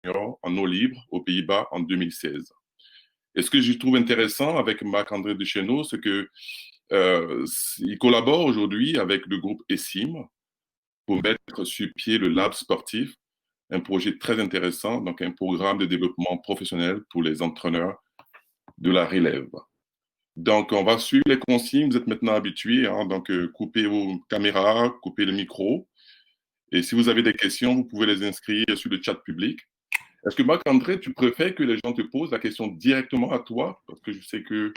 en eau libre aux Pays-Bas en 2016. Et ce que je trouve intéressant avec Marc-André Deschenaux, c'est que il collabore aujourd'hui avec le groupe ESIM pour mettre sur pied le Lab sportif, un projet très intéressant, donc un programme de développement professionnel pour les entraîneurs de la relève. Donc, on va suivre les consignes. Vous êtes maintenant habitués. Hein, donc, coupez vos caméras, coupez le micro. Et si vous avez des questions, vous pouvez les inscrire sur le chat public. Est-ce que Marc-André, tu préfères que les gens te posent la question directement à toi? Parce que je sais que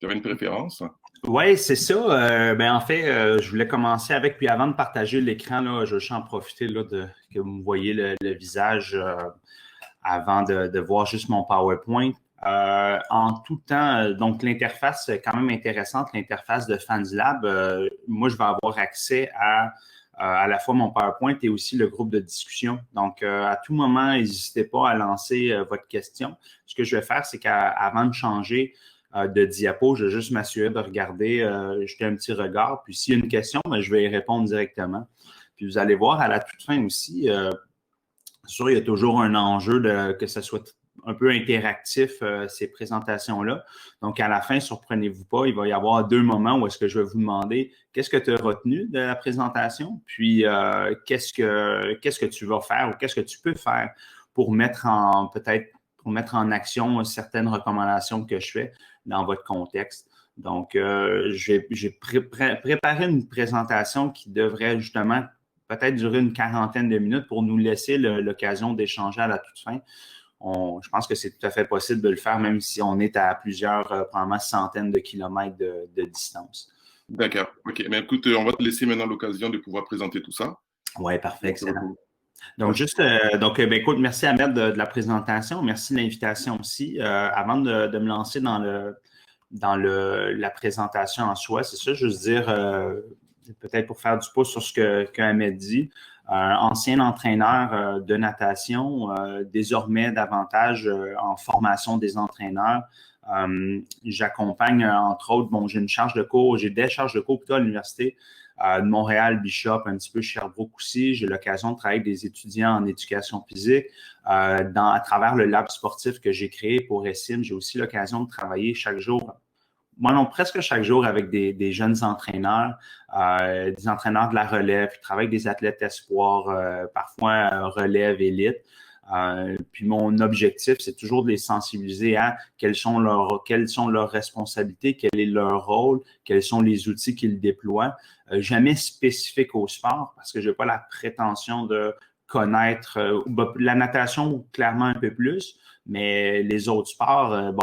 tu avais une préférence. Oui, c'est ça. En fait, je voulais commencer avec, puis avant de partager l'écran, là, je vais juste en profiter là, que vous me voyez le visage avant de voir juste mon PowerPoint. En tout temps, donc l'interface est quand même intéressante, l'interface de FansLab. Moi, je vais avoir accès à la fois mon PowerPoint et aussi le groupe de discussion. Donc, à tout moment, n'hésitez pas à lancer votre question. Ce que je vais faire, c'est qu'avant de changer de diapo, je vais juste m'assurer de regarder, jeter un petit regard. Puis, s'il y a une question, je vais y répondre directement. Puis, vous allez voir à la toute fin aussi, sûr, il y a toujours un enjeu que ce soit un peu interactif, ces présentations-là. Donc, à la fin, surprenez-vous pas, il va y avoir 2 moments où est-ce que je vais vous demander qu'est-ce que tu as retenu de la présentation, puis qu'est-ce que tu vas faire ou qu'est-ce que tu peux faire pour mettre en action certaines recommandations que je fais dans votre contexte. Donc, j'ai préparé une présentation qui devrait justement peut-être durer une quarantaine de minutes pour nous laisser l'occasion d'échanger à la toute fin. Je pense que c'est tout à fait possible de le faire, même si on est à plusieurs, probablement centaines de kilomètres de distance. D'accord. OK. Mais écoute, on va te laisser maintenant l'occasion de pouvoir présenter tout ça. Oui, parfait. Excellent. Donc, écoute, merci Ahmed de la présentation. Merci de l'invitation aussi. Avant de me lancer dans la présentation en soi, c'est ça, juste dire, peut-être pour faire du pouce sur ce qu'Ahmed dit, ancien entraîneur de natation, désormais davantage en formation des entraîneurs. J'accompagne, entre autres, j'ai des charges de cours plutôt à l'université de Montréal, Bishop, un petit peu Sherbrooke aussi. J'ai l'occasion de travailler avec des étudiants en éducation physique. À travers le lab sportif que j'ai créé pour ESIM, j'ai aussi l'occasion de travailler chaque jour, presque chaque jour avec des jeunes entraîneurs, des entraîneurs de la relève, qui travaillent avec des athlètes espoirs, parfois relève élite. Puis mon objectif, c'est toujours de les sensibiliser à quelles sont leurs responsabilités, quel est leur rôle, quels sont les outils qu'ils déploient. Jamais spécifique au sport, parce que je n'ai pas la prétention de connaître la natation, clairement un peu plus, mais les autres sports,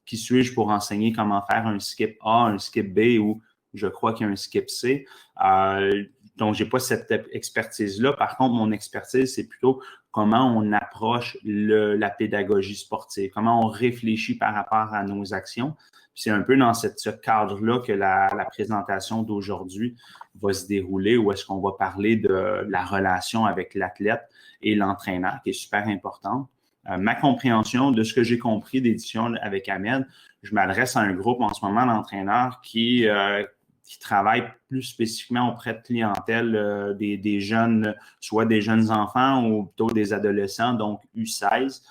qui suis-je pour enseigner comment faire un skip A, un skip B ou je crois qu'il y a un skip C. Donc, je n'ai pas cette expertise-là. Par contre, mon expertise, c'est plutôt comment on approche la pédagogie sportive, comment on réfléchit par rapport à nos actions. Puis c'est un peu dans ce cadre-là que la présentation d'aujourd'hui va se dérouler, où est-ce qu'on va parler de la relation avec l'athlète et l'entraîneur, qui est super importante. Ma compréhension de ce que j'ai compris d'édition avec Ahmed, je m'adresse à un groupe en ce moment d'entraîneurs qui travaillent plus spécifiquement auprès de clientèle des jeunes, soit des jeunes enfants ou plutôt des adolescents, donc U16.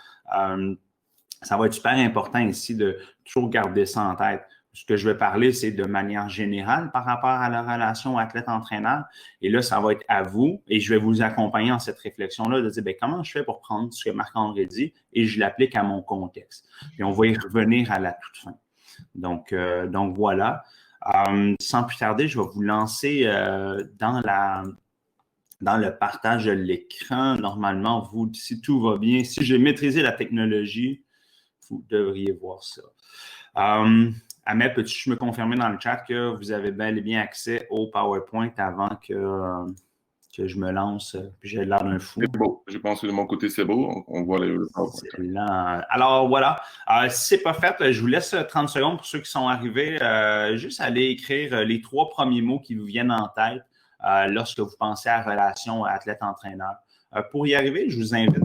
Ça va être super important ici de toujours garder ça en tête. Ce que je vais parler, c'est de manière générale par rapport à la relation athlète-entraîneur. Et là, ça va être à vous et je vais vous accompagner dans cette réflexion-là de dire comment je fais pour prendre ce que Marc-André dit et je l'applique à mon contexte. Puis on va y revenir à la toute fin. Donc voilà. Sans plus tarder, je vais vous lancer dans le partage de l'écran. Normalement, vous, si tout va bien, si j'ai maîtrisé la technologie, vous devriez voir ça. Ahmed, peux-tu me confirmer dans le chat que vous avez bel et bien accès au PowerPoint avant que je me lance puis j'ai l'air d'un fou? C'est beau. Je pense que de mon côté, c'est beau. On voit le PowerPoint. Excellent. Alors, voilà. Si ce n'est pas fait, je vous laisse 30 secondes pour ceux qui sont arrivés. Juste aller écrire les 3 premiers mots qui vous viennent en tête lorsque vous pensez à relation athlète-entraîneur. Pour y arriver, je vous invite,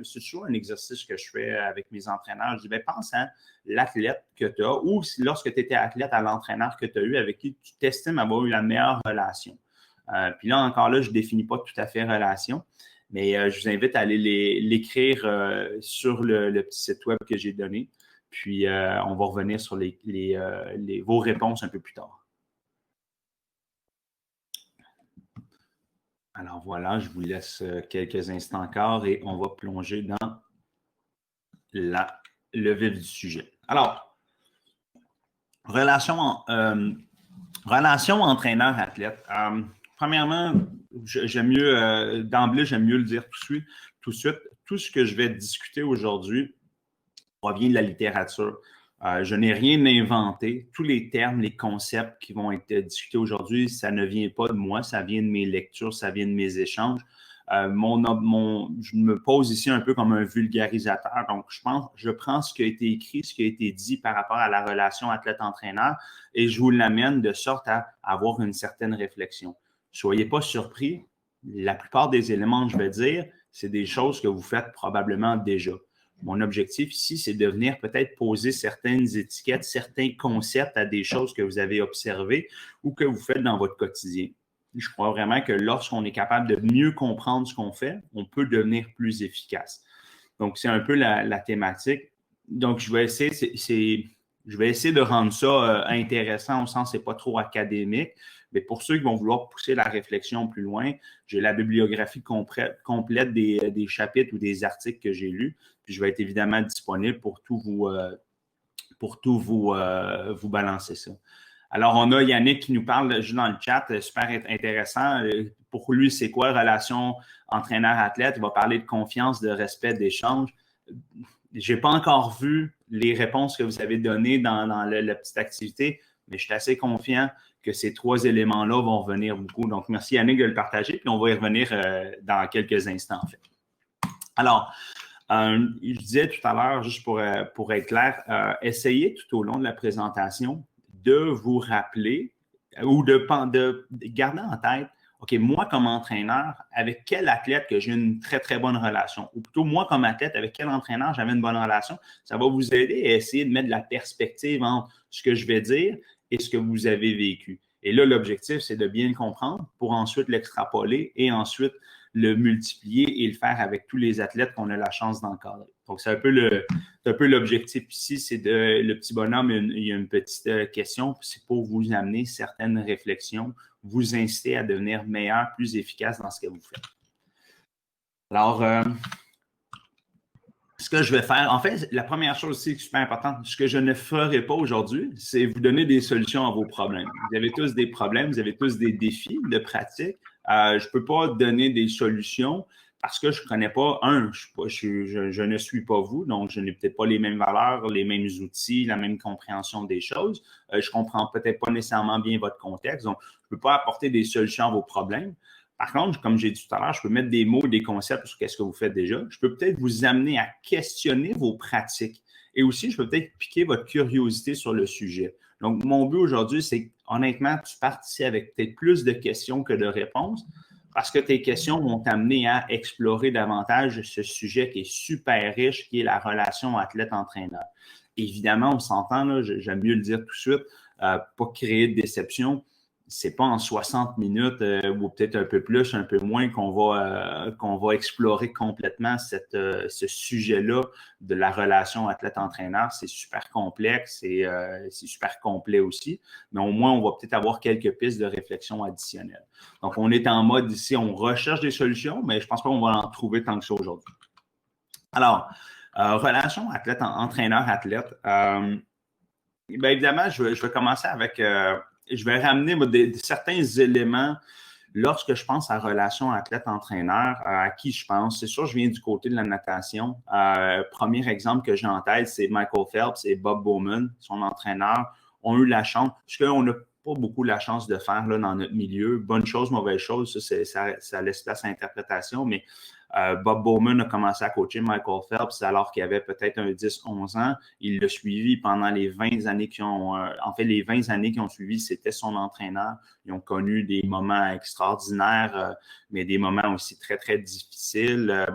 c'est toujours un exercice que je fais avec mes entraîneurs. Je dis, pense à l'athlète que tu as ou si lorsque tu étais athlète à l'entraîneur que tu as eu, avec qui tu t'estimes avoir eu la meilleure relation. Puis là, encore là, je ne définis pas tout à fait relation, Mais je vous invite à aller l'écrire sur le petit site web que j'ai donné. Puis, on va revenir sur vos réponses un peu plus tard. Alors voilà, je vous laisse quelques instants encore et on va plonger dans le vif du sujet. Alors, relation entraîneur-athlète. Premièrement, j'aime mieux, d'emblée, j'aime mieux le dire tout de suite. Tout ce que je vais discuter aujourd'hui provient de la littérature. Je n'ai rien inventé. Tous les termes, les concepts qui vont être discutés aujourd'hui, ça ne vient pas de moi, ça vient de mes lectures, ça vient de mes échanges. Je me pose ici un peu comme un vulgarisateur. Donc, je prends ce qui a été écrit, ce qui a été dit par rapport à la relation athlète-entraîneur et je vous l'amène de sorte à avoir une certaine réflexion. Soyez pas surpris. La plupart des éléments que je vais dire, c'est des choses que vous faites probablement déjà. Mon objectif ici, c'est de venir peut-être poser certaines étiquettes, certains concepts à des choses que vous avez observées ou que vous faites dans votre quotidien. Je crois vraiment que lorsqu'on est capable de mieux comprendre ce qu'on fait, on peut devenir plus efficace. Donc, c'est un peu la thématique. Donc, je vais essayer de rendre ça intéressant au sens c'est pas trop académique. Mais pour ceux qui vont vouloir pousser la réflexion plus loin, j'ai la bibliographie complète des chapitres ou des articles que j'ai lus. Puis je vais être évidemment disponible pour tout vous balancer ça. Alors, on a Yannick qui nous parle juste dans le chat, super intéressant. Pour lui, c'est quoi relation entraîneur-athlète? Il va parler de confiance, de respect, d'échange. Je n'ai pas encore vu les réponses que vous avez données dans la petite activité, mais je suis assez confiant que ces trois éléments-là vont revenir beaucoup. Donc, merci Yannick de le partager, puis on va y revenir dans quelques instants, en fait. Alors, je disais tout à l'heure, juste pour être clair, essayez tout au long de la présentation de vous rappeler ou de garder en tête, OK, moi comme entraîneur, avec quel athlète que j'ai une très, très bonne relation? Ou plutôt, moi comme athlète, avec quel entraîneur j'avais une bonne relation? Ça va vous aider à essayer de mettre de la perspective entre ce que je vais dire et ce que vous avez vécu. Et là, l'objectif, c'est de bien le comprendre pour ensuite l'extrapoler et ensuite le multiplier et le faire avec tous les athlètes qu'on a la chance d'encadrer. Donc, c'est un peu l'objectif ici, c'est le petit bonhomme, il y a une petite question, c'est pour vous amener certaines réflexions, vous inciter à devenir meilleur, plus efficace dans ce que vous faites. Alors, ce que je vais faire, en fait, la première chose aussi qui est super importante, ce que je ne ferai pas aujourd'hui, c'est vous donner des solutions à vos problèmes. Vous avez tous des problèmes, vous avez tous des défis de pratique. Je ne peux pas donner des solutions parce que je ne connais pas, je ne suis pas vous, donc je n'ai peut-être pas les mêmes valeurs, les mêmes outils, la même compréhension des choses. Je ne comprends peut-être pas nécessairement bien votre contexte, donc je ne peux pas apporter des solutions à vos problèmes. Par contre, comme j'ai dit tout à l'heure, je peux mettre des mots, des concepts sur qu'est-ce que vous faites déjà. Je peux peut-être vous amener à questionner vos pratiques. Et aussi, je peux peut-être piquer votre curiosité sur le sujet. Donc, mon but aujourd'hui, c'est honnêtement, tu pars ici avec peut-être plus de questions que de réponses parce que tes questions vont t'amener à explorer davantage ce sujet qui est super riche, qui est la relation athlète-entraîneur. Évidemment, on s'entend, là, j'aime mieux le dire tout de suite, pas créer de déception. C'est pas en 60 minutes ou peut-être un peu plus, un peu moins qu'on va explorer complètement ce sujet-là de la relation athlète-entraîneur. C'est super complexe et c'est super complet aussi, mais au moins, on va peut-être avoir quelques pistes de réflexion additionnelles. Donc, on est en mode ici, on recherche des solutions, mais je pense pas qu'on va en trouver tant que ça aujourd'hui. Alors, relation entraîneur-athlète. Bien évidemment, je vais commencer avec... je vais ramener certains éléments lorsque je pense à relation athlète-entraîneur, à qui je pense. C'est sûr, je viens du côté de la natation. Premier exemple que j'ai en tête, c'est Michael Phelps et Bob Bowman, son entraîneur, ont eu la chance, ce qu'on n'a pas beaucoup la chance de faire là, dans notre milieu. Bonne chose, mauvaise chose, ça laisse place à l'interprétation, mais Bob Bowman a commencé à coacher Michael Phelps alors qu'il avait peut-être un 10-11 ans. Il l'a suivi pendant les 20 années les 20 années qui ont suivi, c'était son entraîneur. Ils ont connu des moments extraordinaires, mais des moments aussi très, très difficiles.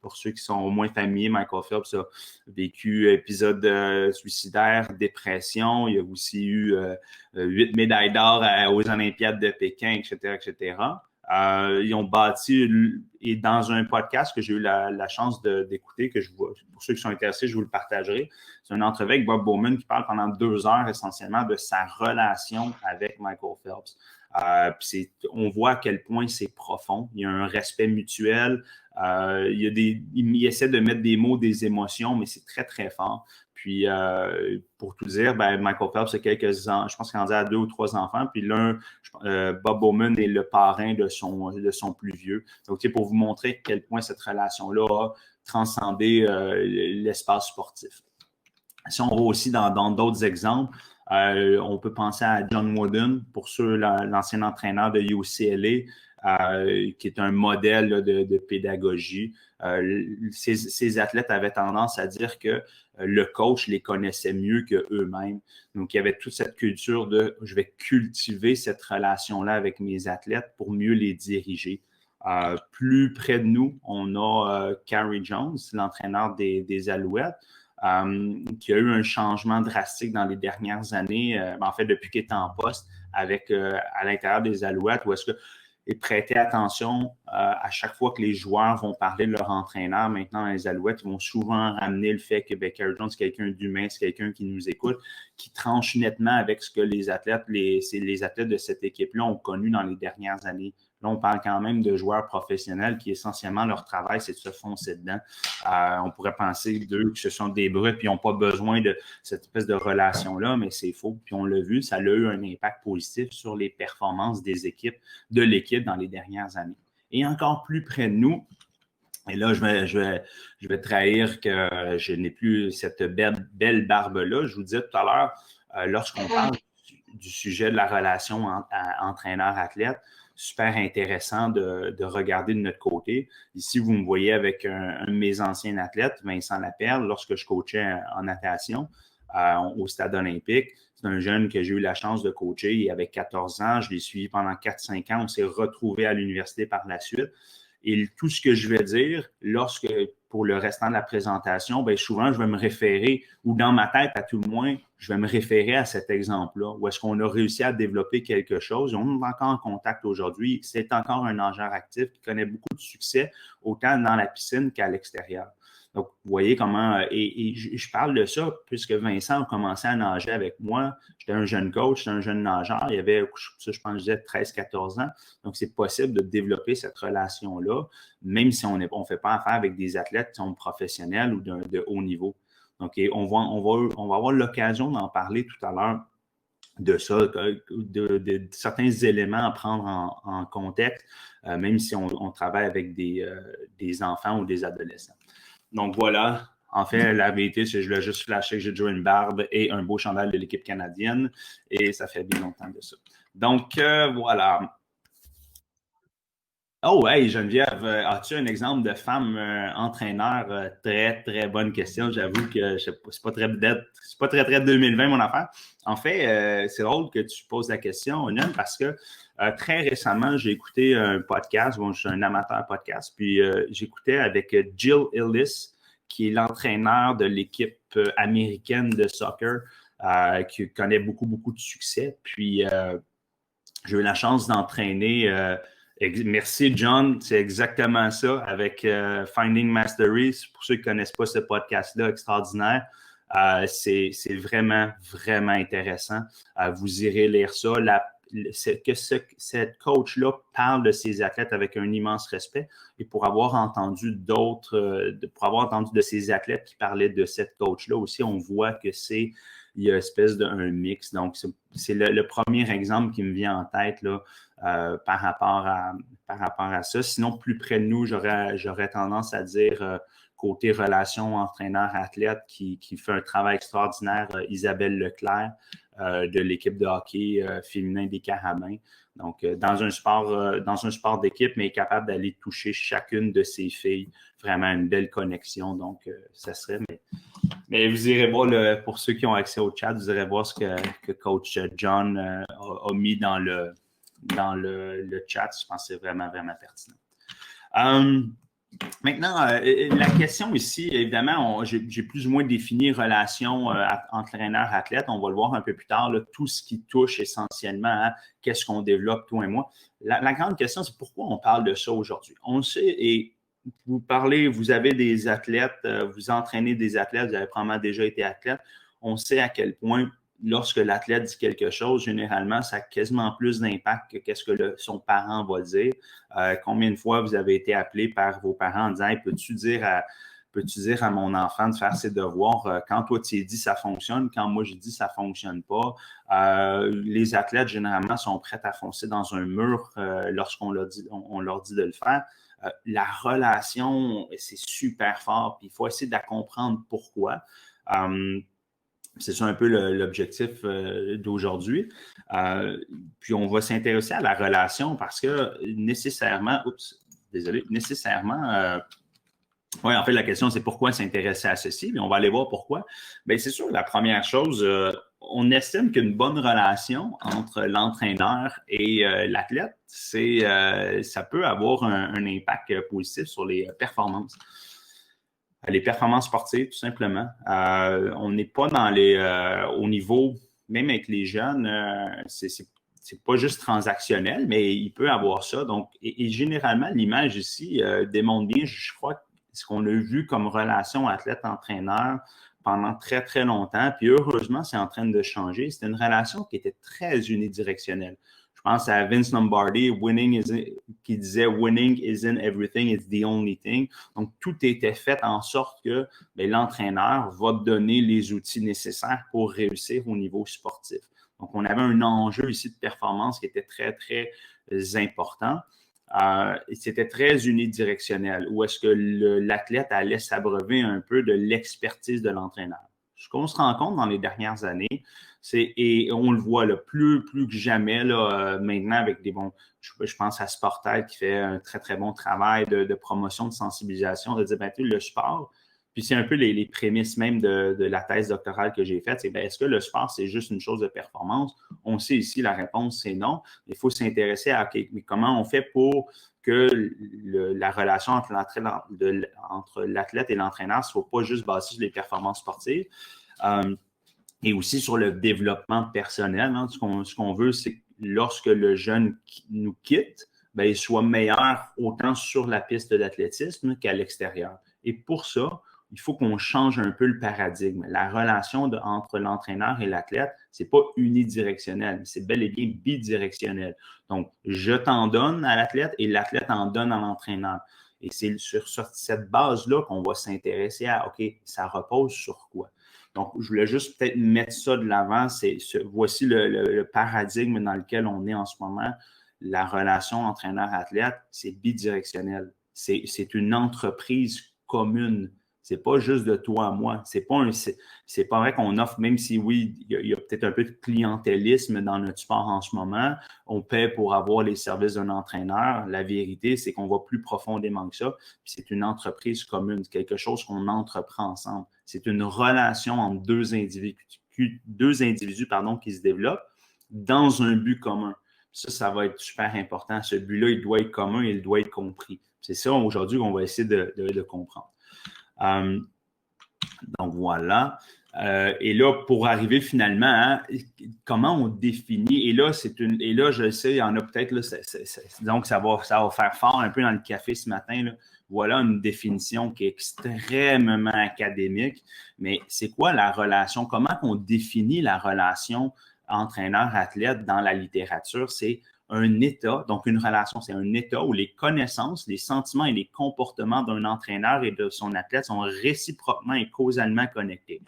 Pour ceux qui sont au moins familiers, Michael Phelps a vécu épisode suicidaire, dépression. Il a aussi eu 8 médailles d'or aux Olympiades de Pékin, etc., etc. Ils ont bâti, et dans un podcast que j'ai eu la chance d'écouter, que je vois, pour ceux qui sont intéressés, je vous le partagerai. C'est une entrevue avec Bob Bowman qui parle pendant 2 heures essentiellement de sa relation avec Michael Phelps. On voit à quel point c'est profond. Il y a un respect mutuel. Il essaie de mettre des mots, des émotions, mais c'est très, très fort. Puis, pour tout dire, Michael Phelps a quelques ans, je pense qu'il en a 2 ou 3 enfants. Puis Bob Bowman est le parrain de son plus vieux. Donc, pour vous montrer à quel point cette relation-là a transcendé l'espace sportif. Si on va aussi dans d'autres exemples, on peut penser à John Wooden, pour ceux, l'ancien entraîneur de UCLA, qui est un modèle là, de pédagogie. Ces athlètes avaient tendance à dire que le coach les connaissait mieux qu'eux-mêmes. Donc, il y avait toute cette culture de « je vais cultiver cette relation-là avec mes athlètes pour mieux les diriger ». Plus près de nous, on a Carrie Jones, l'entraîneur des Alouettes, qui a eu un changement drastique dans les dernières années, en fait, depuis qu'il est en poste à l'intérieur des Alouettes, où est-ce que et prêter attention à chaque fois que les joueurs vont parler de leur entraîneur. Maintenant, les Alouettes, ils vont souvent ramener le fait que Carrie Jones, c'est quelqu'un d'humain, c'est quelqu'un qui nous écoute, qui tranche nettement avec ce que les athlètes de cette équipe-là ont connu dans les dernières années. Là, on parle quand même de joueurs professionnels qui, essentiellement, leur travail, c'est de se foncer dedans. On pourrait penser d'eux que ce sont des brutes puis ils n'ont pas besoin de cette espèce de relation-là, mais c'est faux. Puis on l'a vu, ça a eu un impact positif sur les performances de l'équipe dans les dernières années. Et encore plus près de nous, et là, je vais trahir que je n'ai plus cette belle barbe-là. Je vous disais tout à l'heure, lorsqu'on parle du sujet de la relation entraîneur-athlète, super intéressant de regarder de notre côté. Ici, vous me voyez avec un de mes anciens athlètes, Vincent Laperle, lorsque je coachais en natation au Stade olympique. C'est un jeune que j'ai eu la chance de coacher. Il avait 14 ans. Je l'ai suivi pendant 4-5 ans. On s'est retrouvés à l'université par la suite. Et tout ce que je vais dire, pour le restant de la présentation, souvent, je vais me référer, ou dans ma tête, à tout le moins, je vais me référer à cet exemple-là, où est-ce qu'on a réussi à développer quelque chose. On est encore en contact aujourd'hui. C'est encore un nageur actif qui connaît beaucoup de succès, autant dans la piscine qu'à l'extérieur. Donc, vous voyez comment, et je parle de ça puisque Vincent a commencé à nager avec moi. J'étais un jeune coach, j'étais un jeune nageur. Il y avait, je pense, je disais 13-14 ans. Donc, c'est possible de développer cette relation-là, même si on ne fait pas affaire avec des athlètes qui sont professionnels ou de haut niveau. Donc, on va avoir l'occasion d'en parler tout à l'heure de ça, de certains éléments à prendre en contexte, même si on travaille avec des enfants ou des adolescents. Donc voilà, en fait, la vérité, c'est que je l'ai juste flashé que j'ai déjà une barbe et un beau chandail de l'équipe canadienne et ça fait bien longtemps de ça. Donc voilà. Oh, hey Geneviève, as-tu un exemple de femme entraîneur? Très, très bonne question. J'avoue que c'est pas très 2020 mon affaire. En fait, c'est drôle que tu poses la question, Onan, parce que très récemment, j'ai écouté un podcast. Bon, je suis un amateur podcast, puis j'écoutais avec Jill Ellis, qui est l'entraîneur de l'équipe américaine de soccer, qui connaît beaucoup, beaucoup de succès. Puis, j'ai eu la chance d'entraîner... Merci, John. C'est exactement ça avec Finding Mastery. Pour ceux qui ne connaissent pas ce podcast-là, extraordinaire. C'est vraiment, vraiment intéressant. Vous irez lire ça. Cette coach-là parle de ses athlètes avec un immense respect. Et pour avoir entendu de ces athlètes qui parlaient de cette coach-là aussi, on voit que il y a une espèce d'un mix. Donc, c'est le premier exemple qui me vient en tête là, par rapport à ça. Sinon, plus près de nous, j'aurais tendance à dire côté relation entraîneur-athlète qui fait un travail extraordinaire, Isabelle Leclerc de l'équipe de hockey féminin des Carabins. Donc, dans un sport d'équipe, mais capable d'aller toucher chacune de ses filles. Vraiment une belle connexion. Donc, ça serait... Mais vous irez voir, pour ceux qui ont accès au chat, vous irez voir ce que coach John a mis dans le chat. Je pense que c'est vraiment, vraiment pertinent. Maintenant, la question ici, évidemment, j'ai plus ou moins défini relation entraîneur-athlète. On va le voir un peu plus tard, là, tout ce qui touche essentiellement à qu'est-ce qu'on développe, toi et moi. La grande question, c'est pourquoi on parle de ça aujourd'hui. On le sait, et vous avez des athlètes, vous entraînez des athlètes, vous avez probablement déjà été athlète. On sait à quel point lorsque l'athlète dit quelque chose, généralement, ça a quasiment plus d'impact que qu'est-ce que son parent va dire. Combien de fois vous avez été appelé par vos parents en disant hey, peux-tu dire à mon enfant de faire ses devoirs? Quand toi, tu dis ça fonctionne, quand moi, je dis ça fonctionne pas. Les athlètes, généralement, sont prêts à foncer dans un mur lorsqu'on leur dit de le faire. La relation, c'est super fort, puis il faut essayer de la comprendre pourquoi. C'est ça un peu l'objectif d'aujourd'hui. Puis on va s'intéresser à la relation parce que nécessairement, oui, en fait, la question, c'est pourquoi s'intéresser à ceci, mais on va aller voir pourquoi. Bien, c'est sûr, la première chose, on estime qu'une bonne relation entre l'entraîneur et l'athlète, ça peut avoir un impact positif sur les performances. Les performances sportives, tout simplement. On n'est pas au niveau, même avec les jeunes, c'est pas juste transactionnel, mais il peut avoir ça. Donc, et généralement, l'image ici démontre bien, je crois, ce qu'on a vu comme relation athlète-entraîneur pendant très, très longtemps. Puis heureusement, c'est en train de changer. C'était une relation qui était très unidirectionnelle. Je pense à Vince Lombardi, qui disait « Winning isn't everything, it's the only thing ». Donc, tout était fait en sorte que l'entraîneur va donner les outils nécessaires pour réussir au niveau sportif. Donc, on avait un enjeu ici de performance qui était très, très important. C'était très unidirectionnel, où est-ce que l'athlète allait s'abreuver un peu de l'expertise de l'entraîneur. Ce qu'on se rend compte dans les dernières années, et on le voit là, plus que jamais là, maintenant avec des bons, je pense à Sportel qui fait un très, très bon travail de promotion, de sensibilisation, de dire, ben, le sport, puis c'est un peu les prémices même de la thèse doctorale que j'ai faite, c'est ben, est-ce que le sport, c'est juste une chose de performance? On sait ici, la réponse, c'est non. Il faut s'intéresser à okay, mais comment on fait pour que la relation entre l'athlète et l'entraîneur ne soit pas juste basée sur les performances sportives. Et aussi sur le développement personnel. Hein. Ce qu'on veut, c'est que lorsque le jeune nous quitte, ben, il soit meilleur autant sur la piste d'athlétisme qu'à l'extérieur. Et pour ça, il faut qu'on change un peu le paradigme. La relation entre l'entraîneur et l'athlète, c'est pas unidirectionnel, c'est bel et bien bidirectionnel. Donc, je t'en donne à l'athlète et l'athlète en donne à l'entraîneur. Et c'est sur cette base-là qu'on va s'intéresser à, OK, ça repose sur quoi? Donc, je voulais juste peut-être mettre ça de l'avant. Voici le paradigme dans lequel on est en ce moment. La relation entraîneur-athlète, c'est bidirectionnel. C'est une entreprise commune. C'est pas juste de toi à moi. C'est pas vrai qu'on offre, même si oui, il y a peut-être un peu de clientélisme dans notre sport en ce moment. On paie pour avoir les services d'un entraîneur. La vérité, c'est qu'on va plus profondément que ça. Puis c'est une entreprise commune, quelque chose qu'on entreprend ensemble. C'est une relation entre deux individus qui se développent dans un but commun. Ça va être super important. Ce but-là, il doit être commun et il doit être compris. C'est ça aujourd'hui qu'on va essayer de comprendre. Donc, voilà. Et là, pour arriver finalement à comment on définit, et là, je sais, il y en a peut-être, là, donc ça va faire fort un peu dans le café ce matin, là. Voilà une définition qui est extrêmement académique, mais c'est quoi la relation? Comment on définit la relation entraîneur-athlète dans la littérature? C'est un état, donc une relation, c'est un état où les connaissances, les sentiments et les comportements d'un entraîneur et de son athlète sont réciproquement et causalement connectés.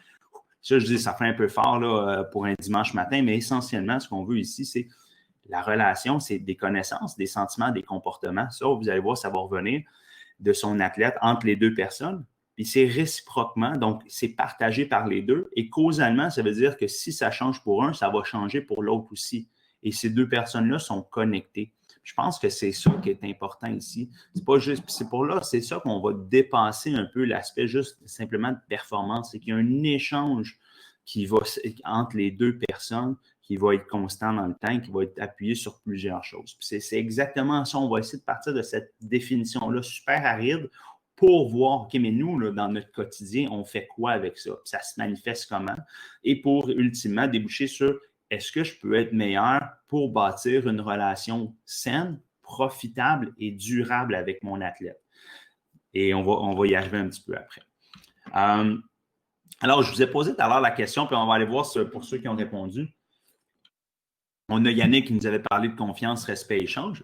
Ça, je dis, ça fait un peu fort là, pour un dimanche matin, mais essentiellement, ce qu'on veut ici, c'est la relation, c'est des connaissances, des sentiments, des comportements. Ça, vous allez voir, ça va revenir de son athlète entre les deux personnes. Puis c'est réciproquement, donc c'est partagé par les deux. Et causalement, ça veut dire que si ça change pour un, ça va changer pour l'autre aussi. Et ces deux personnes-là sont connectées. Je pense que c'est ça qui est important ici. C'est pas juste, c'est pour là, c'est ça qu'on va dépasser un peu l'aspect juste simplement de performance. C'est qu'il y a un échange qui va entre les deux personnes qui va être constant dans le temps, qui va être appuyé sur plusieurs choses. Puis c'est exactement ça. On va essayer de partir de cette définition-là super aride pour voir, OK, mais nous, là, dans notre quotidien, on fait quoi avec ça? Ça se manifeste comment? Et pour ultimement déboucher sur est-ce que je peux être meilleur pour bâtir une relation saine, profitable et durable avec mon athlète? Et on va y arriver un petit peu après. Alors, je vous ai posé tout à l'heure la question, puis on va aller voir pour ceux qui ont répondu. On a Yannick qui nous avait parlé de confiance, respect, échange.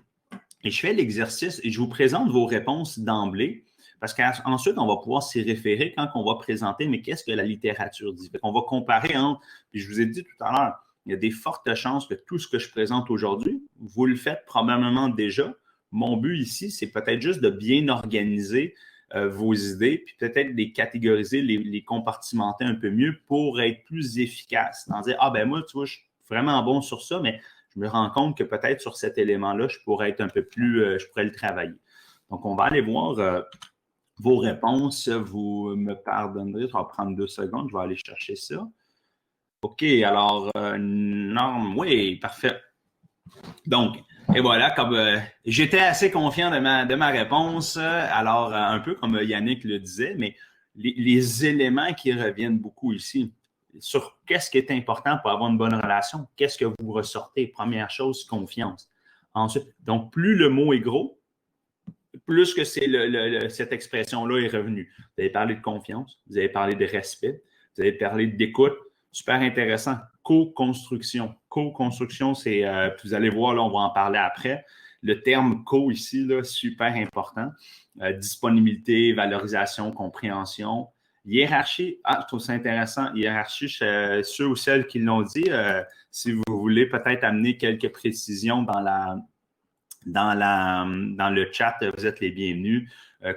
Et je fais l'exercice et je vous présente vos réponses d'emblée parce qu'ensuite, on va pouvoir s'y référer quand on va présenter, mais qu'est-ce que la littérature dit? On va comparer entre, puis je vous ai dit tout à l'heure, il y a des fortes chances que tout ce que je présente aujourd'hui, vous le faites probablement déjà. Mon but ici, c'est peut-être juste de bien organiser vos idées, puis peut-être les catégoriser, les compartimenter un peu mieux pour être plus efficace. Dans dire, ah ben moi, tu vois, je suis vraiment bon sur ça, mais je me rends compte que peut-être sur cet élément-là, je pourrais être un peu plus, je pourrais le travailler. Donc, on va aller voir vos réponses. Vous me pardonnerez, ça va prendre 2 secondes, je vais aller chercher ça. OK, alors, norme, oui, parfait. Donc, et voilà, comme j'étais assez confiant de ma réponse, alors un peu comme Yannick le disait, mais les éléments qui reviennent beaucoup ici, sur qu'est-ce qui est important pour avoir une bonne relation, qu'est-ce que vous ressortez? Première chose, confiance. Ensuite, donc, plus le mot est gros, plus que cette expression-là est revenue. Vous avez parlé de confiance, vous avez parlé de respect, vous avez parlé d'écoute. Super intéressant. Co-construction. Co-construction, c'est, vous allez voir, là, on va en parler après. Le terme co ici, là, super important. Disponibilité, valorisation, compréhension. Hiérarchie, je trouve ça intéressant. Hiérarchie, ceux ou celles qui l'ont dit, si vous voulez peut-être amener quelques précisions dans le chat, vous êtes les bienvenus.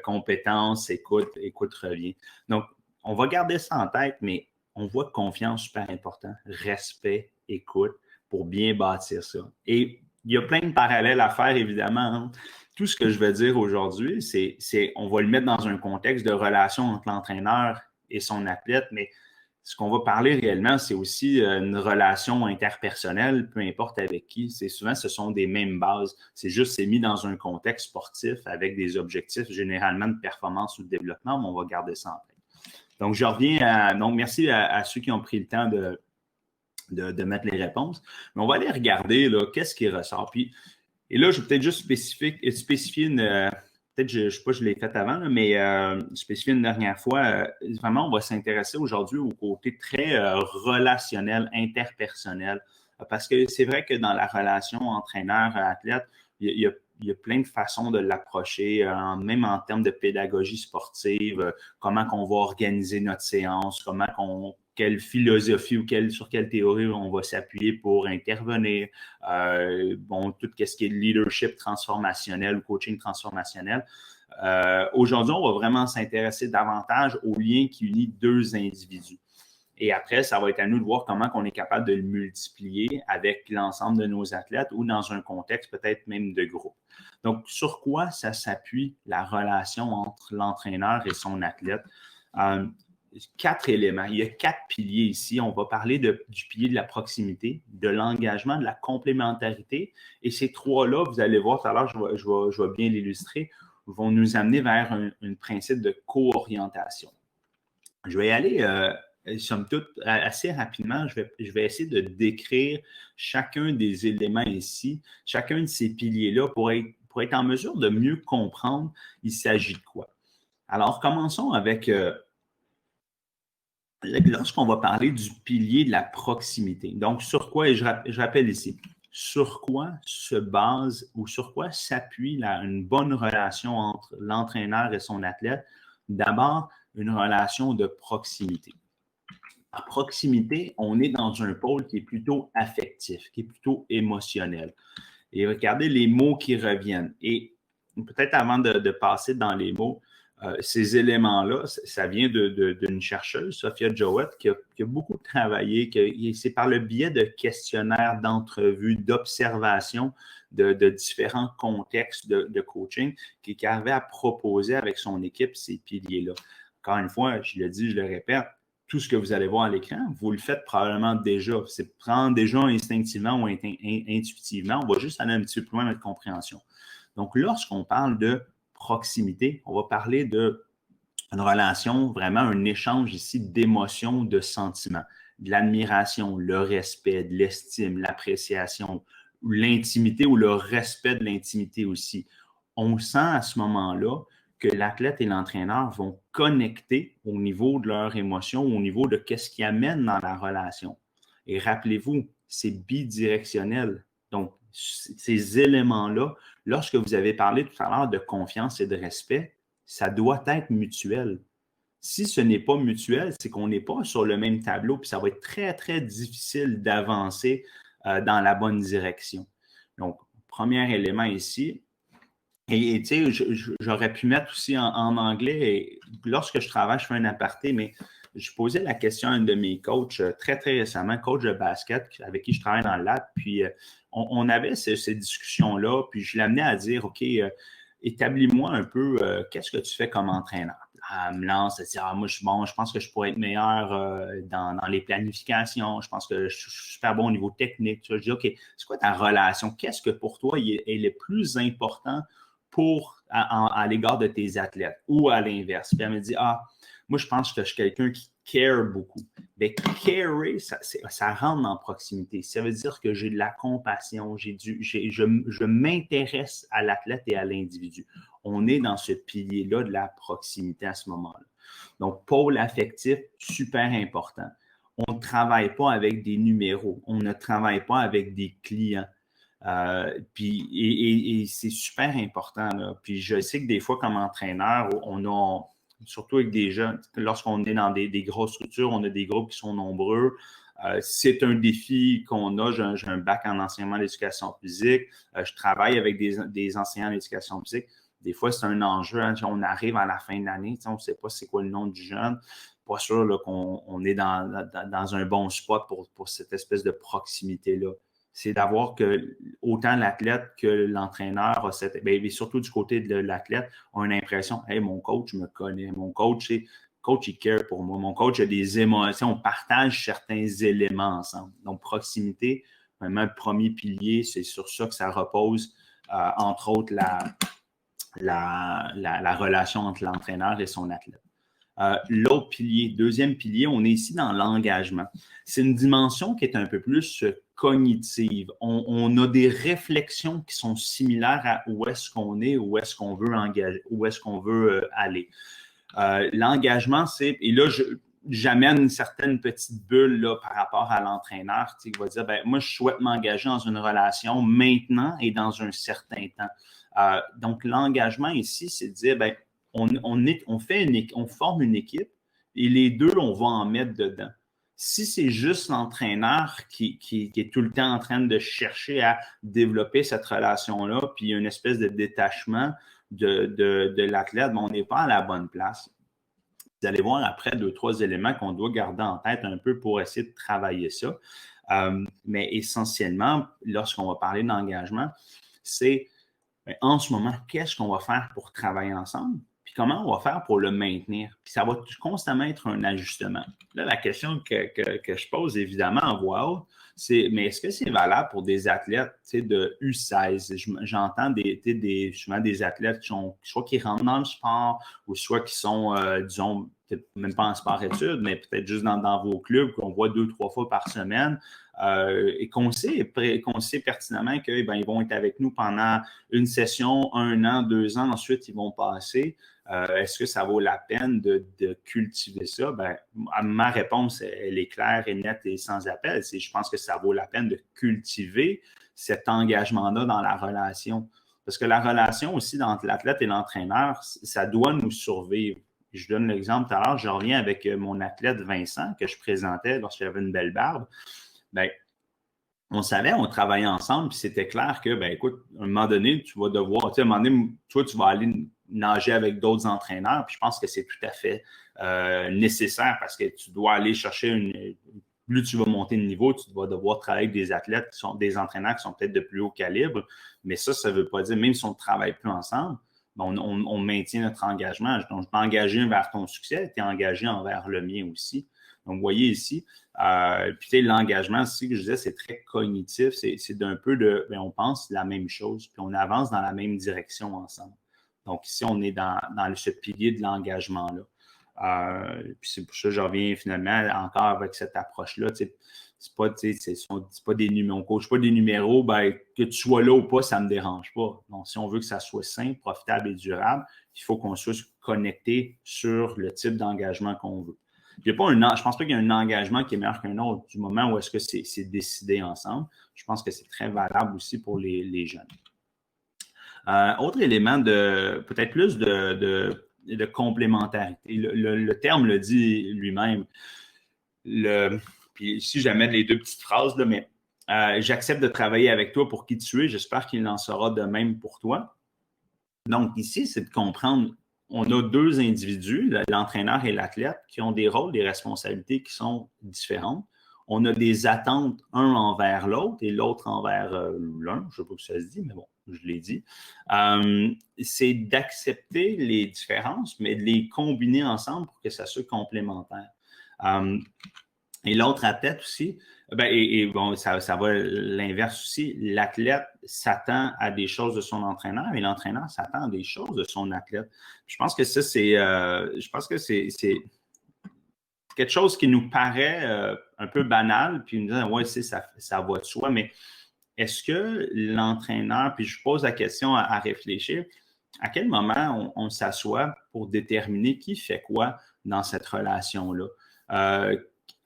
Compétences, écoute, revient. Donc, on va garder ça en tête, mais on voit super important, respect, écoute, pour bien bâtir ça. Et il y a plein de parallèles à faire, évidemment. Tout ce que je vais dire aujourd'hui, c'est on va le mettre dans un contexte de relation entre l'entraîneur et son athlète, mais ce qu'on va parler réellement, c'est aussi une relation interpersonnelle, peu importe avec qui. Souvent, ce sont des mêmes bases. C'est mis dans un contexte sportif avec des objectifs généralement de performance ou de développement, mais on va garder ça en tête. Donc, je reviens donc, merci à ceux qui ont pris le temps de mettre les réponses. Mais on va aller regarder là, qu'est-ce qui ressort. Et là, je vais peut-être juste spécifier une. Peut-être, je ne sais pas, je l'ai fait avant, là, mais spécifier une dernière fois. Vraiment, on va s'intéresser aujourd'hui au côté très relationnel, interpersonnel. Parce que c'est vrai que dans la relation entraîneur-athlète, il y a plein de façons de l'approcher, même en termes de pédagogie sportive, comment qu'on va organiser notre séance, quelle philosophie ou sur quelle théorie on va s'appuyer pour intervenir. Tout ce qui est leadership transformationnel ou coaching transformationnel. Aujourd'hui, on va vraiment s'intéresser davantage au lien qui unit 2 individus. Et après, ça va être à nous de voir comment on est capable de le multiplier avec l'ensemble de nos athlètes ou dans un contexte peut-être même de groupe. Donc, sur quoi ça s'appuie la relation entre l'entraîneur et son athlète? 4 éléments. Il y a 4 piliers ici. On va parler du pilier de la proximité, de l'engagement, de la complémentarité. Et ces 3-là, vous allez voir tout à l'heure, je vais bien l'illustrer, vont nous amener vers un principe de co-orientation. Je vais y aller somme toute, assez rapidement, je vais essayer de décrire chacun des éléments ici, chacun de ces piliers-là pour être en mesure de mieux comprendre il s'agit de quoi. Alors, commençons avec, lorsqu'on va parler du pilier de la proximité. Donc, sur quoi, et je rappelle ici, sur quoi se base ou sur quoi s'appuie une bonne relation entre l'entraîneur et son athlète? D'abord, une relation de proximité. À proximité, on est dans un pôle qui est plutôt affectif, qui est plutôt émotionnel. Et regardez les mots qui reviennent. Et peut-être avant de passer dans les mots, ces éléments-là, ça vient d'une chercheuse, Sophia Jowett, qui a beaucoup travaillé, c'est par le biais de questionnaires, d'entrevues, d'observations de différents contextes de coaching, qui arrivait à proposer avec son équipe ces piliers-là. Encore une fois, je le dis, je le répète, tout ce que vous allez voir à l'écran, vous le faites probablement déjà. C'est prendre déjà instinctivement ou intuitivement. On va juste aller un petit peu plus loin dans notre compréhension. Donc, lorsqu'on parle de proximité, on va parler de une relation, vraiment un échange ici d'émotions, de sentiments, de l'admiration, le respect, de l'estime, l'appréciation, l'intimité ou le respect de l'intimité aussi. On sent à ce moment-là que l'athlète et l'entraîneur vont connecter au niveau de leurs émotions, au niveau de ce qui amène dans la relation. Et rappelez-vous, c'est bidirectionnel. Donc, ces éléments-là, lorsque vous avez parlé tout à l'heure de confiance et de respect, ça doit être mutuel. Si ce n'est pas mutuel, c'est qu'on n'est pas sur le même tableau, puis ça va être très, très difficile d'avancer dans la bonne direction. Donc, premier élément ici. Et tu sais, j'aurais pu mettre aussi en anglais, et lorsque je travaille, je fais un aparté, mais je posais la question à un de mes coachs très, très récemment, coach de basket avec qui je travaille dans le lab, puis on avait ces discussions-là, puis je l'amenais à dire, OK, établis-moi un peu, qu'est-ce que tu fais comme entraîneur? Elle me lance, elle dit, moi, je pense que je pourrais être meilleur dans les planifications, je pense que je suis super bon au niveau technique. Tu vois, je dis, OK, c'est quoi ta relation? Qu'est-ce que pour toi est le plus important à l'égard de tes athlètes ou à l'inverse? Puis elle me dit, moi, je pense que je suis quelqu'un qui care beaucoup. Mais carer, ça rentre en proximité. Ça veut dire que j'ai de la compassion, je m'intéresse à l'athlète et à l'individu. On est dans ce pilier-là de la proximité à ce moment-là. Donc, pôle affectif, super important. On ne travaille pas avec des numéros. On ne travaille pas avec des clients. Et c'est super important, là. Puis je sais que des fois, comme entraîneur, on a, surtout avec des jeunes, lorsqu'on est dans des grosses structures, on a des groupes qui sont nombreux. C'est un défi qu'on a. J'ai un bac en enseignement d'éducation physique. Je travaille avec des enseignants d'éducation physique. Des fois, c'est un enjeu. Hein, on arrive à la fin de l'année, on ne sait pas c'est quoi le nom du jeune. Pas sûr là, qu'on est dans un bon spot pour cette espèce de proximité-là. C'est d'avoir que autant l'athlète que l'entraîneur, et surtout du côté de l'athlète, ont une impression, hey, mon coach me connaît, mon coach, il care pour moi, mon coach a des émotions, on partage certains éléments ensemble. Donc, proximité, vraiment le premier pilier, c'est sur ça que ça repose, entre autres, la relation entre l'entraîneur et son athlète. L'autre pilier, deuxième pilier, on est ici dans l'engagement. C'est une dimension qui est un peu plus cognitive. On a des réflexions qui sont similaires à où est-ce qu'on est, où est-ce qu'on veut engager, où est-ce qu'on veut aller. L'engagement, c'est, et là, j'amène une certaine petite bulle là, par rapport à l'entraîneur qui va dire, moi, je souhaite m'engager dans une relation maintenant et dans un certain temps. Donc, l'engagement ici, c'est de dire, on forme une équipe et les deux, on va en mettre dedans. Si c'est juste l'entraîneur qui est tout le temps en train de chercher à développer cette relation-là, puis il y a une espèce de détachement de l'athlète, on n'est pas à la bonne place. Vous allez voir après 2-3 éléments qu'on doit garder en tête un peu pour essayer de travailler ça. Mais essentiellement, lorsqu'on va parler d'engagement, c'est en ce moment, qu'est-ce qu'on va faire pour travailler ensemble? Puis comment on va faire pour le maintenir? Puis ça va constamment être un ajustement. Là, la question que je pose évidemment en voix haute, c'est, mais est-ce que c'est valable pour des athlètes de U16? J'entends souvent des athlètes soit qui rentrent dans le sport ou soit qui sont, disons, peut-être même pas en sport-études, mais peut-être juste dans vos clubs qu'on voit 2-3 fois par semaine. Et qu'on sait pertinemment qu'ils vont être avec nous pendant une session, 1 an, 2 ans, ensuite ils vont passer. Est-ce que ça vaut la peine de cultiver ça? Ma réponse, elle est claire et nette et sans appel. Je pense que ça vaut la peine de cultiver cet engagement-là dans la relation. Parce que la relation aussi entre l'athlète et l'entraîneur, ça doit nous survivre. Je donne l'exemple tout à l'heure, je reviens avec mon athlète Vincent que je présentais lorsqu'il avait une belle barbe. On savait, on travaillait ensemble, puis c'était clair que, écoute, à un moment donné, tu vas devoir, à un moment donné, toi, tu vas aller nager avec d'autres entraîneurs, puis je pense que c'est tout à fait nécessaire parce que tu dois aller chercher plus tu vas monter de niveau, tu vas devoir travailler avec des athlètes qui sont des entraîneurs qui sont peut-être de plus haut calibre, mais ça ne veut pas dire, même si on ne travaille plus ensemble, on maintient notre engagement. Donc, je t'ai engagé vers ton succès, tu es engagé envers le mien aussi. Donc, vous voyez ici, puis l'engagement aussi, que je disais, c'est très cognitif, c'est d'un peu on pense la même chose, puis on avance dans la même direction ensemble. Donc, ici, on est dans ce pilier de l'engagement-là. Puis c'est pour ça que je reviens finalement encore avec cette approche-là. C'est pas des numéros, on ne coach pas des numéros, ben, que tu sois là ou pas, ça ne me dérange pas. Donc, si on veut que ça soit simple, profitable et durable, il faut qu'on soit connecté sur le type d'engagement qu'on veut. Je ne pense pas qu'il y a un engagement qui est meilleur qu'un autre du moment où est-ce que c'est décidé ensemble. Je pense que c'est très valable aussi pour les jeunes. Autre élément peut-être plus de complémentarité. Le terme le dit lui-même. Puis ici, je vais mettre les deux petites phrases, là, mais j'accepte de travailler avec toi pour qui tu es. J'espère qu'il en sera de même pour toi. Donc, ici, c'est de comprendre, on a deux individus, l'entraîneur et l'athlète, qui ont des rôles, des responsabilités qui sont différentes. On a des attentes un envers l'autre et l'autre envers l'un. Je ne sais pas si ça se dit, mais bon, je l'ai dit. C'est d'accepter les différences, mais de les combiner ensemble pour que ça soit complémentaire. Et l'autre athlète aussi, bon, ça va l'inverse aussi. L'athlète s'attend à des choses de son entraîneur et l'entraîneur s'attend à des choses de son athlète. Je pense que ça, c'est quelque chose qui nous paraît un peu banal, puis nous disons, ouais, ça va de soi, mais est-ce que l'entraîneur, puis je pose la question à réfléchir, à quel moment on s'assoit pour déterminer qui fait quoi dans cette relation-là?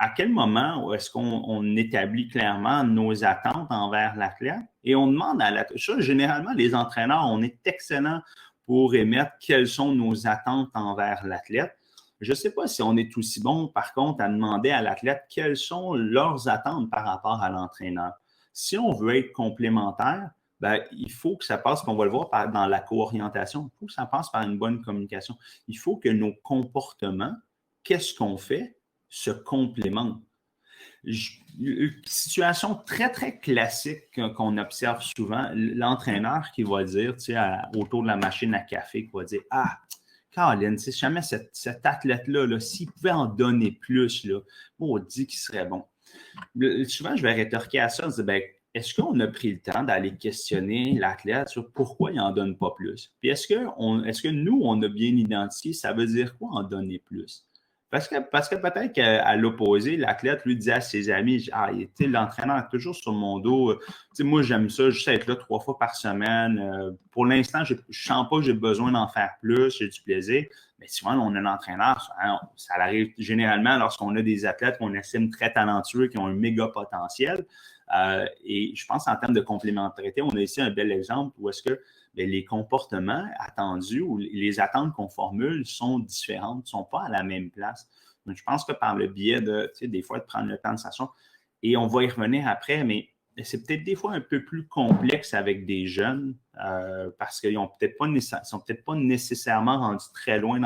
À quel moment est-ce qu'on établit clairement nos attentes envers l'athlète et on demande à l'athlète. Généralement, les entraîneurs, on est excellents pour émettre quelles sont nos attentes envers l'athlète. Je ne sais pas si on est aussi bon, par contre, à demander à l'athlète quelles sont leurs attentes par rapport à l'entraîneur. Si on veut être complémentaire, ben, il faut que ça passe, qu'on va le voir dans la co-orientation, il faut que ça passe par une bonne communication. Il faut que nos comportements, qu'est-ce qu'on fait, se complémentent. Situation très, très classique qu'on observe souvent, l'entraîneur qui va dire, tu sais, autour de la machine à café, qui va dire « Ah, Caroline, si jamais cet athlète-là, s'il pouvait en donner plus, là, on dit qu'il serait bon. » Souvent, je vais rétorquer à ça, je dis, ben, est-ce qu'on a pris le temps d'aller questionner l'athlète sur pourquoi il n'en donne pas plus? Puis est-ce que nous, on a bien identifié, ça veut dire quoi en donner plus? Parce que peut-être qu'à l'opposé, l'athlète lui disait à ses amis, l'entraîneur est toujours sur mon dos. Moi, j'aime ça, juste être là 3 fois par semaine. Pour l'instant, je ne sens pas que j'ai besoin d'en faire plus, j'ai du plaisir. Mais souvent, on a un entraîneur, ça arrive généralement lorsqu'on a des athlètes qu'on estime très talentueux, qui ont un méga potentiel. Et je pense en termes de complémentarité, on a ici un bel exemple où est-ce que les comportements attendus ou les attentes qu'on formule sont différentes, ne sont pas à la même place. Donc, je pense que par le biais des fois, de prendre le temps de s'asseoir, et on va y revenir après, mais c'est peut-être des fois un peu plus complexe avec des jeunes parce qu'ils ne sont peut-être pas nécessairement rendus très loin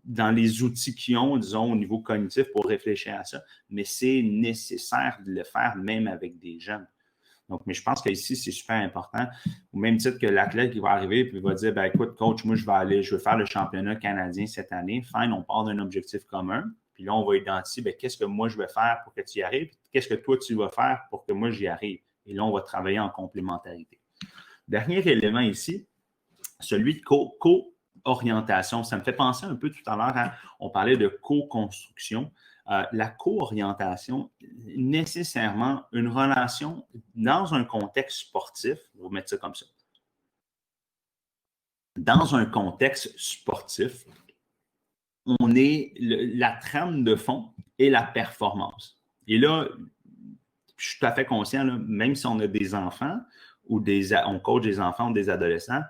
dans les outils qu'ils ont, disons, au niveau cognitif pour réfléchir à ça, mais c'est nécessaire de le faire même avec des jeunes. Donc, mais je pense qu'ici, c'est super important. Au même titre que l'athlète qui va arriver et va dire, ben écoute, coach, moi, je veux faire le championnat canadien cette année. Fine, on part d'un objectif commun. Puis là, on va identifier, ben, qu'est-ce que moi, je vais faire pour que tu y arrives? Qu'est-ce que toi, tu vas faire pour que moi, j'y arrive? Et là, on va travailler en complémentarité. Dernier élément ici, celui de co-orientation. Ça me fait penser un peu tout à l'heure, on parlait de co-construction. La co-orientation, nécessairement une relation dans un contexte sportif, on va mettre ça comme ça. Dans un contexte sportif, on est la trame de fond et la performance. Et là, je suis tout à fait conscient, là, même si on a des enfants ou on coach des enfants ou des adolescents,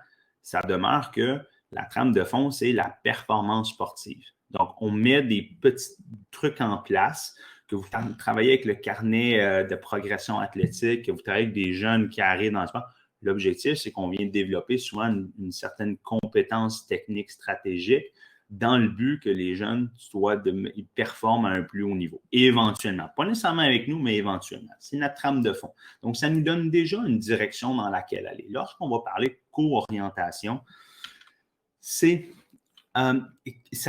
ça demeure que la trame de fond, c'est la performance sportive. Donc, on met des petits trucs en place, que vous travaillez avec le carnet de progression athlétique, que vous travaillez avec des jeunes qui arrivent dans le sport. L'objectif, c'est qu'on vient développer souvent une certaine compétence technique stratégique dans le but que les jeunes ils performent à un plus haut niveau. Éventuellement. Pas nécessairement avec nous, mais éventuellement. C'est notre trame de fond. Donc, ça nous donne déjà une direction dans laquelle aller. Lorsqu'on va parler de co-orientation, ça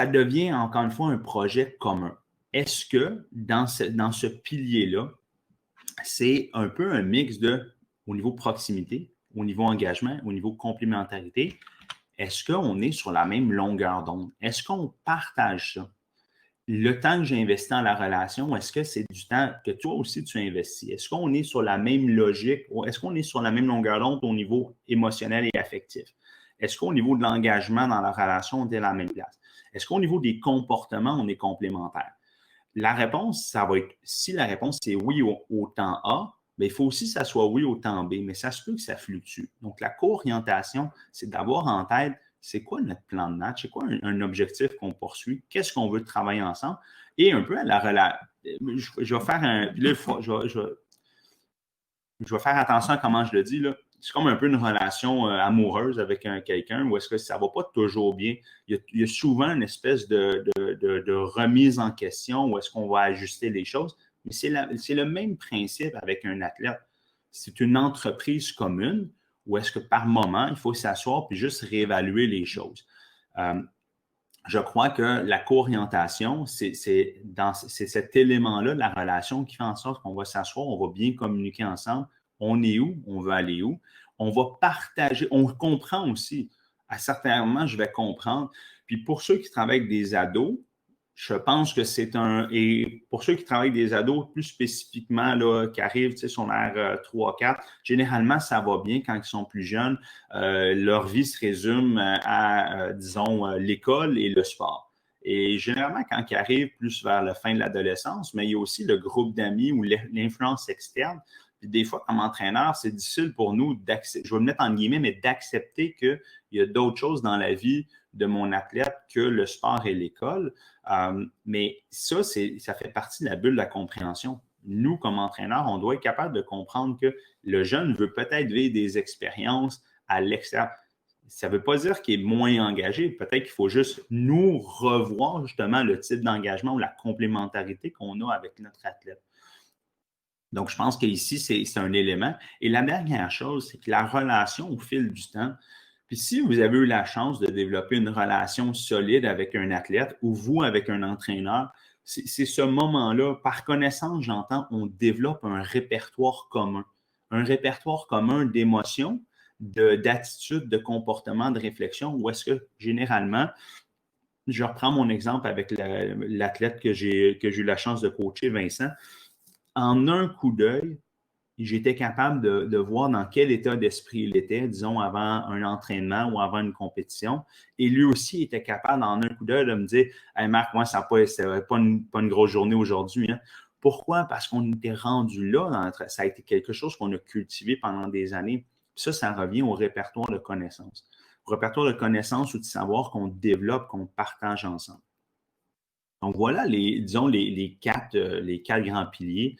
devient encore une fois un projet commun. Est-ce que dans ce pilier-là, c'est un peu un mix au niveau proximité, au niveau engagement, au niveau complémentarité, est-ce qu'on est sur la même longueur d'onde? Est-ce qu'on partage ça? Le temps que j'ai investi dans la relation, est-ce que c'est du temps que toi aussi tu investis? Est-ce qu'on est sur la même logique ou est-ce qu'on est sur la même longueur d'onde au niveau émotionnel et affectif? Est-ce qu'au niveau de l'engagement dans la relation, on est à la même place? Est-ce qu'au niveau des comportements, on est complémentaires? La réponse, ça va être, si la réponse c'est oui au temps A, bien, il faut aussi que ça soit oui au temps B, mais ça se peut que ça fluctue. Donc, la co-orientation, c'est d'avoir en tête, c'est quoi notre plan de match, c'est quoi un objectif qu'on poursuit, qu'est-ce qu'on veut travailler ensemble, et un peu à la relation. Je vais faire un. Là, je vais faire attention à comment je le dis, là. C'est comme un peu une relation amoureuse avec quelqu'un où est-ce que ça ne va pas toujours bien. Il y a souvent une espèce de remise en question où est-ce qu'on va ajuster les choses. Mais c'est le même principe avec un athlète. C'est une entreprise commune où est-ce que par moment, il faut s'asseoir puis juste réévaluer les choses. Je crois que la co-orientation, c'est cet élément-là de la relation qui fait en sorte qu'on va s'asseoir, on va bien communiquer ensemble. On est où? On veut aller où? On va partager. On comprend aussi. À certains moments, je vais comprendre. Puis pour ceux qui travaillent avec des ados, je pense que c'est un. Et pour ceux qui travaillent avec des ados, plus spécifiquement, là, qui arrivent sur l'ère 3-4, généralement, ça va bien quand ils sont plus jeunes. Leur vie se résume à, disons, l'école et le sport. Et généralement, quand ils arrivent plus vers la fin de l'adolescence, mais il y a aussi le groupe d'amis ou l'influence externe. Puis des fois, comme entraîneur, c'est difficile pour nous d'accepter, je vais le mettre en guillemets, mais d'accepter qu'il y a d'autres choses dans la vie de mon athlète que le sport et l'école. Mais ça fait partie de la bulle de la compréhension. Nous, comme entraîneurs, on doit être capable de comprendre que le jeune veut peut-être vivre des expériences à l'extérieur. Ça ne veut pas dire qu'il est moins engagé. Peut-être qu'il faut juste nous revoir justement le type d'engagement ou la complémentarité qu'on a avec notre athlète. Donc, je pense qu'ici, c'est un élément. Et la dernière chose, c'est que la relation au fil du temps, puis si vous avez eu la chance de développer une relation solide avec un athlète ou vous avec un entraîneur, c'est ce moment-là, par connaissance, j'entends, on développe un répertoire commun. Un répertoire commun d'émotions, d'attitudes, de comportements, de réflexion, où est-ce que généralement, je reprends mon exemple avec l'athlète que j'ai eu la chance de coacher, Vincent. En un coup d'œil, j'étais capable de voir dans quel état d'esprit il était, disons, avant un entraînement ou avant une compétition. Et lui aussi était capable, en un coup d'œil, de me dire « Hey Marc, moi, ça n'a pas une grosse journée aujourd'hui. Hein. » Pourquoi? Parce qu'on était rendu là. Ça a été quelque chose qu'on a cultivé pendant des années. Puis ça revient au répertoire de connaissances. Au répertoire de connaissances ou de savoir qu'on développe, qu'on partage ensemble. Donc voilà, disons, les quatre grands piliers.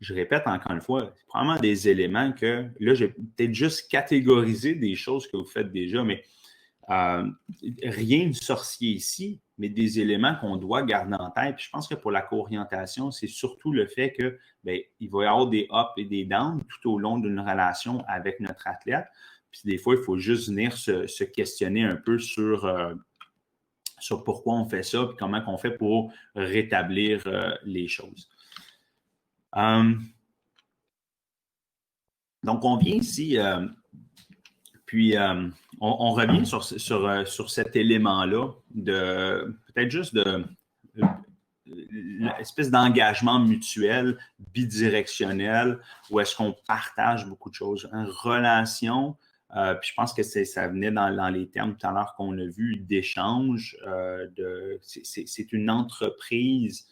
Je répète encore une fois, c'est probablement des éléments que, là, j'ai peut-être juste catégorisé des choses que vous faites déjà, mais rien de sorcier ici, mais des éléments qu'on doit garder en tête. Puis je pense que pour la co-orientation, c'est surtout le fait que bien, il va y avoir des ups et des downs tout au long d'une relation avec notre athlète. Puis des fois, il faut juste venir se questionner un peu sur pourquoi on fait ça, puis comment on fait pour rétablir les choses. Donc, on vient ici, puis on revient sur cet élément-là de peut-être juste de l'espèce d'engagement mutuel, bidirectionnel, où est-ce qu'on partage beaucoup de choses. Une relation, puis je pense que ça venait dans les termes tout à l'heure qu'on a vu, d'échange, c'est une entreprise,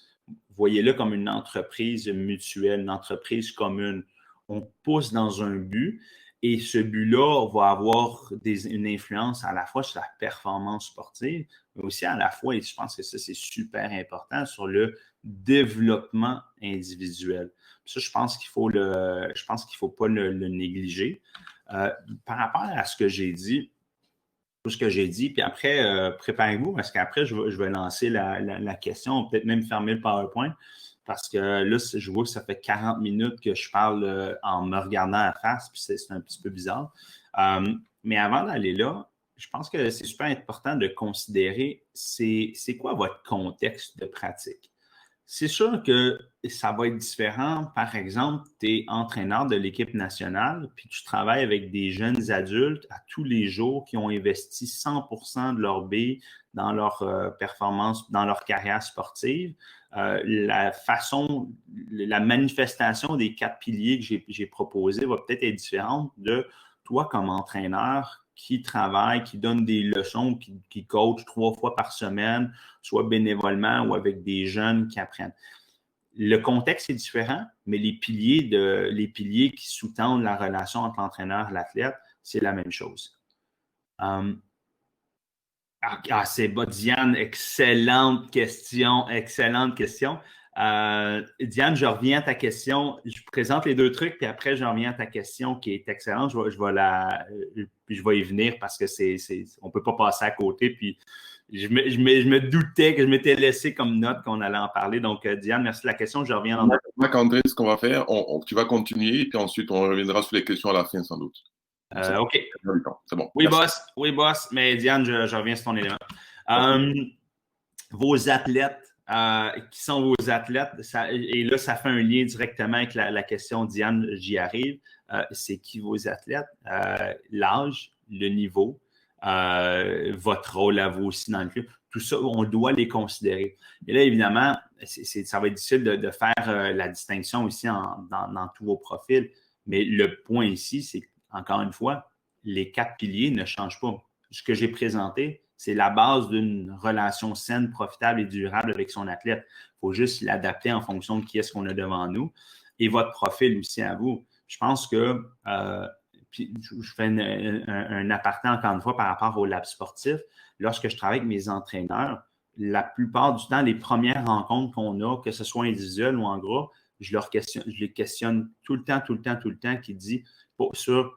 voyez-le comme une entreprise mutuelle, une entreprise commune. On pousse dans un but et ce but-là va avoir une influence à la fois sur la performance sportive, mais aussi à la fois, et je pense que ça, c'est super important, sur le développement individuel. Ça, je pense qu'il faut pas le négliger. Par rapport à ce que j'ai dit, puis après, préparez-vous, parce qu'après, je vais lancer la question, peut-être même fermer le PowerPoint, parce que là, je vois que ça fait 40 minutes que je parle en me regardant à la face, puis c'est un petit peu bizarre. Mais avant d'aller là, je pense que c'est super important de considérer c'est quoi votre contexte de pratique. C'est sûr que ça va être différent. Par exemple, tu es entraîneur de l'équipe nationale, puis tu travailles avec des jeunes adultes à tous les jours qui ont investi 100% de leur billes dans leur performance, dans leur carrière sportive. La manifestation des 4 piliers que j'ai proposés va peut-être être différente de toi comme entraîneur qui travaille, qui donne des leçons, qui coach 3 fois par semaine, soit bénévolement ou avec des jeunes qui apprennent. Le contexte est différent, mais les piliers qui sous-tendent la relation entre l'entraîneur et l'athlète, c'est la même chose. C'est bon, Diane, excellente question. Diane, je reviens à ta question. Je présente les 2 trucs, puis après, je reviens à ta question qui est excellente. Je vais y venir parce que on ne peut pas passer à côté. Puis je me doutais que je m'étais laissé comme note qu'on allait en parler. Donc, Diane, merci de la question. Je reviens dans Marc-André, ce qu'on va faire, tu vas continuer, et puis ensuite, on reviendra sur les questions à la fin, sans doute. OK. C'est bon. Oui, boss. Oui, boss. Mais Diane, je reviens sur ton élément. Vos athlètes, qui sont vos athlètes, et là, ça fait un lien directement avec la question, Diane, j'y arrive. C'est qui vos athlètes? L'âge, le niveau, votre rôle à vous aussi dans le club. Tout ça, on doit les considérer. Et là, évidemment, ça va être difficile de faire la distinction ici dans tous vos profils. Mais le point ici, c'est encore une fois, les 4 piliers ne changent pas. Ce que j'ai présenté, c'est la base d'une relation saine, profitable et durable avec son athlète. Il faut juste l'adapter en fonction de qui est-ce qu'on a devant nous et votre profil aussi à vous. Je pense que, puis je fais un aparté encore une fois par rapport au lab sportif. Lorsque je travaille avec mes entraîneurs, la plupart du temps, les premières rencontres qu'on a, que ce soit individuel ou en groupe, je les questionne tout le temps, qui dit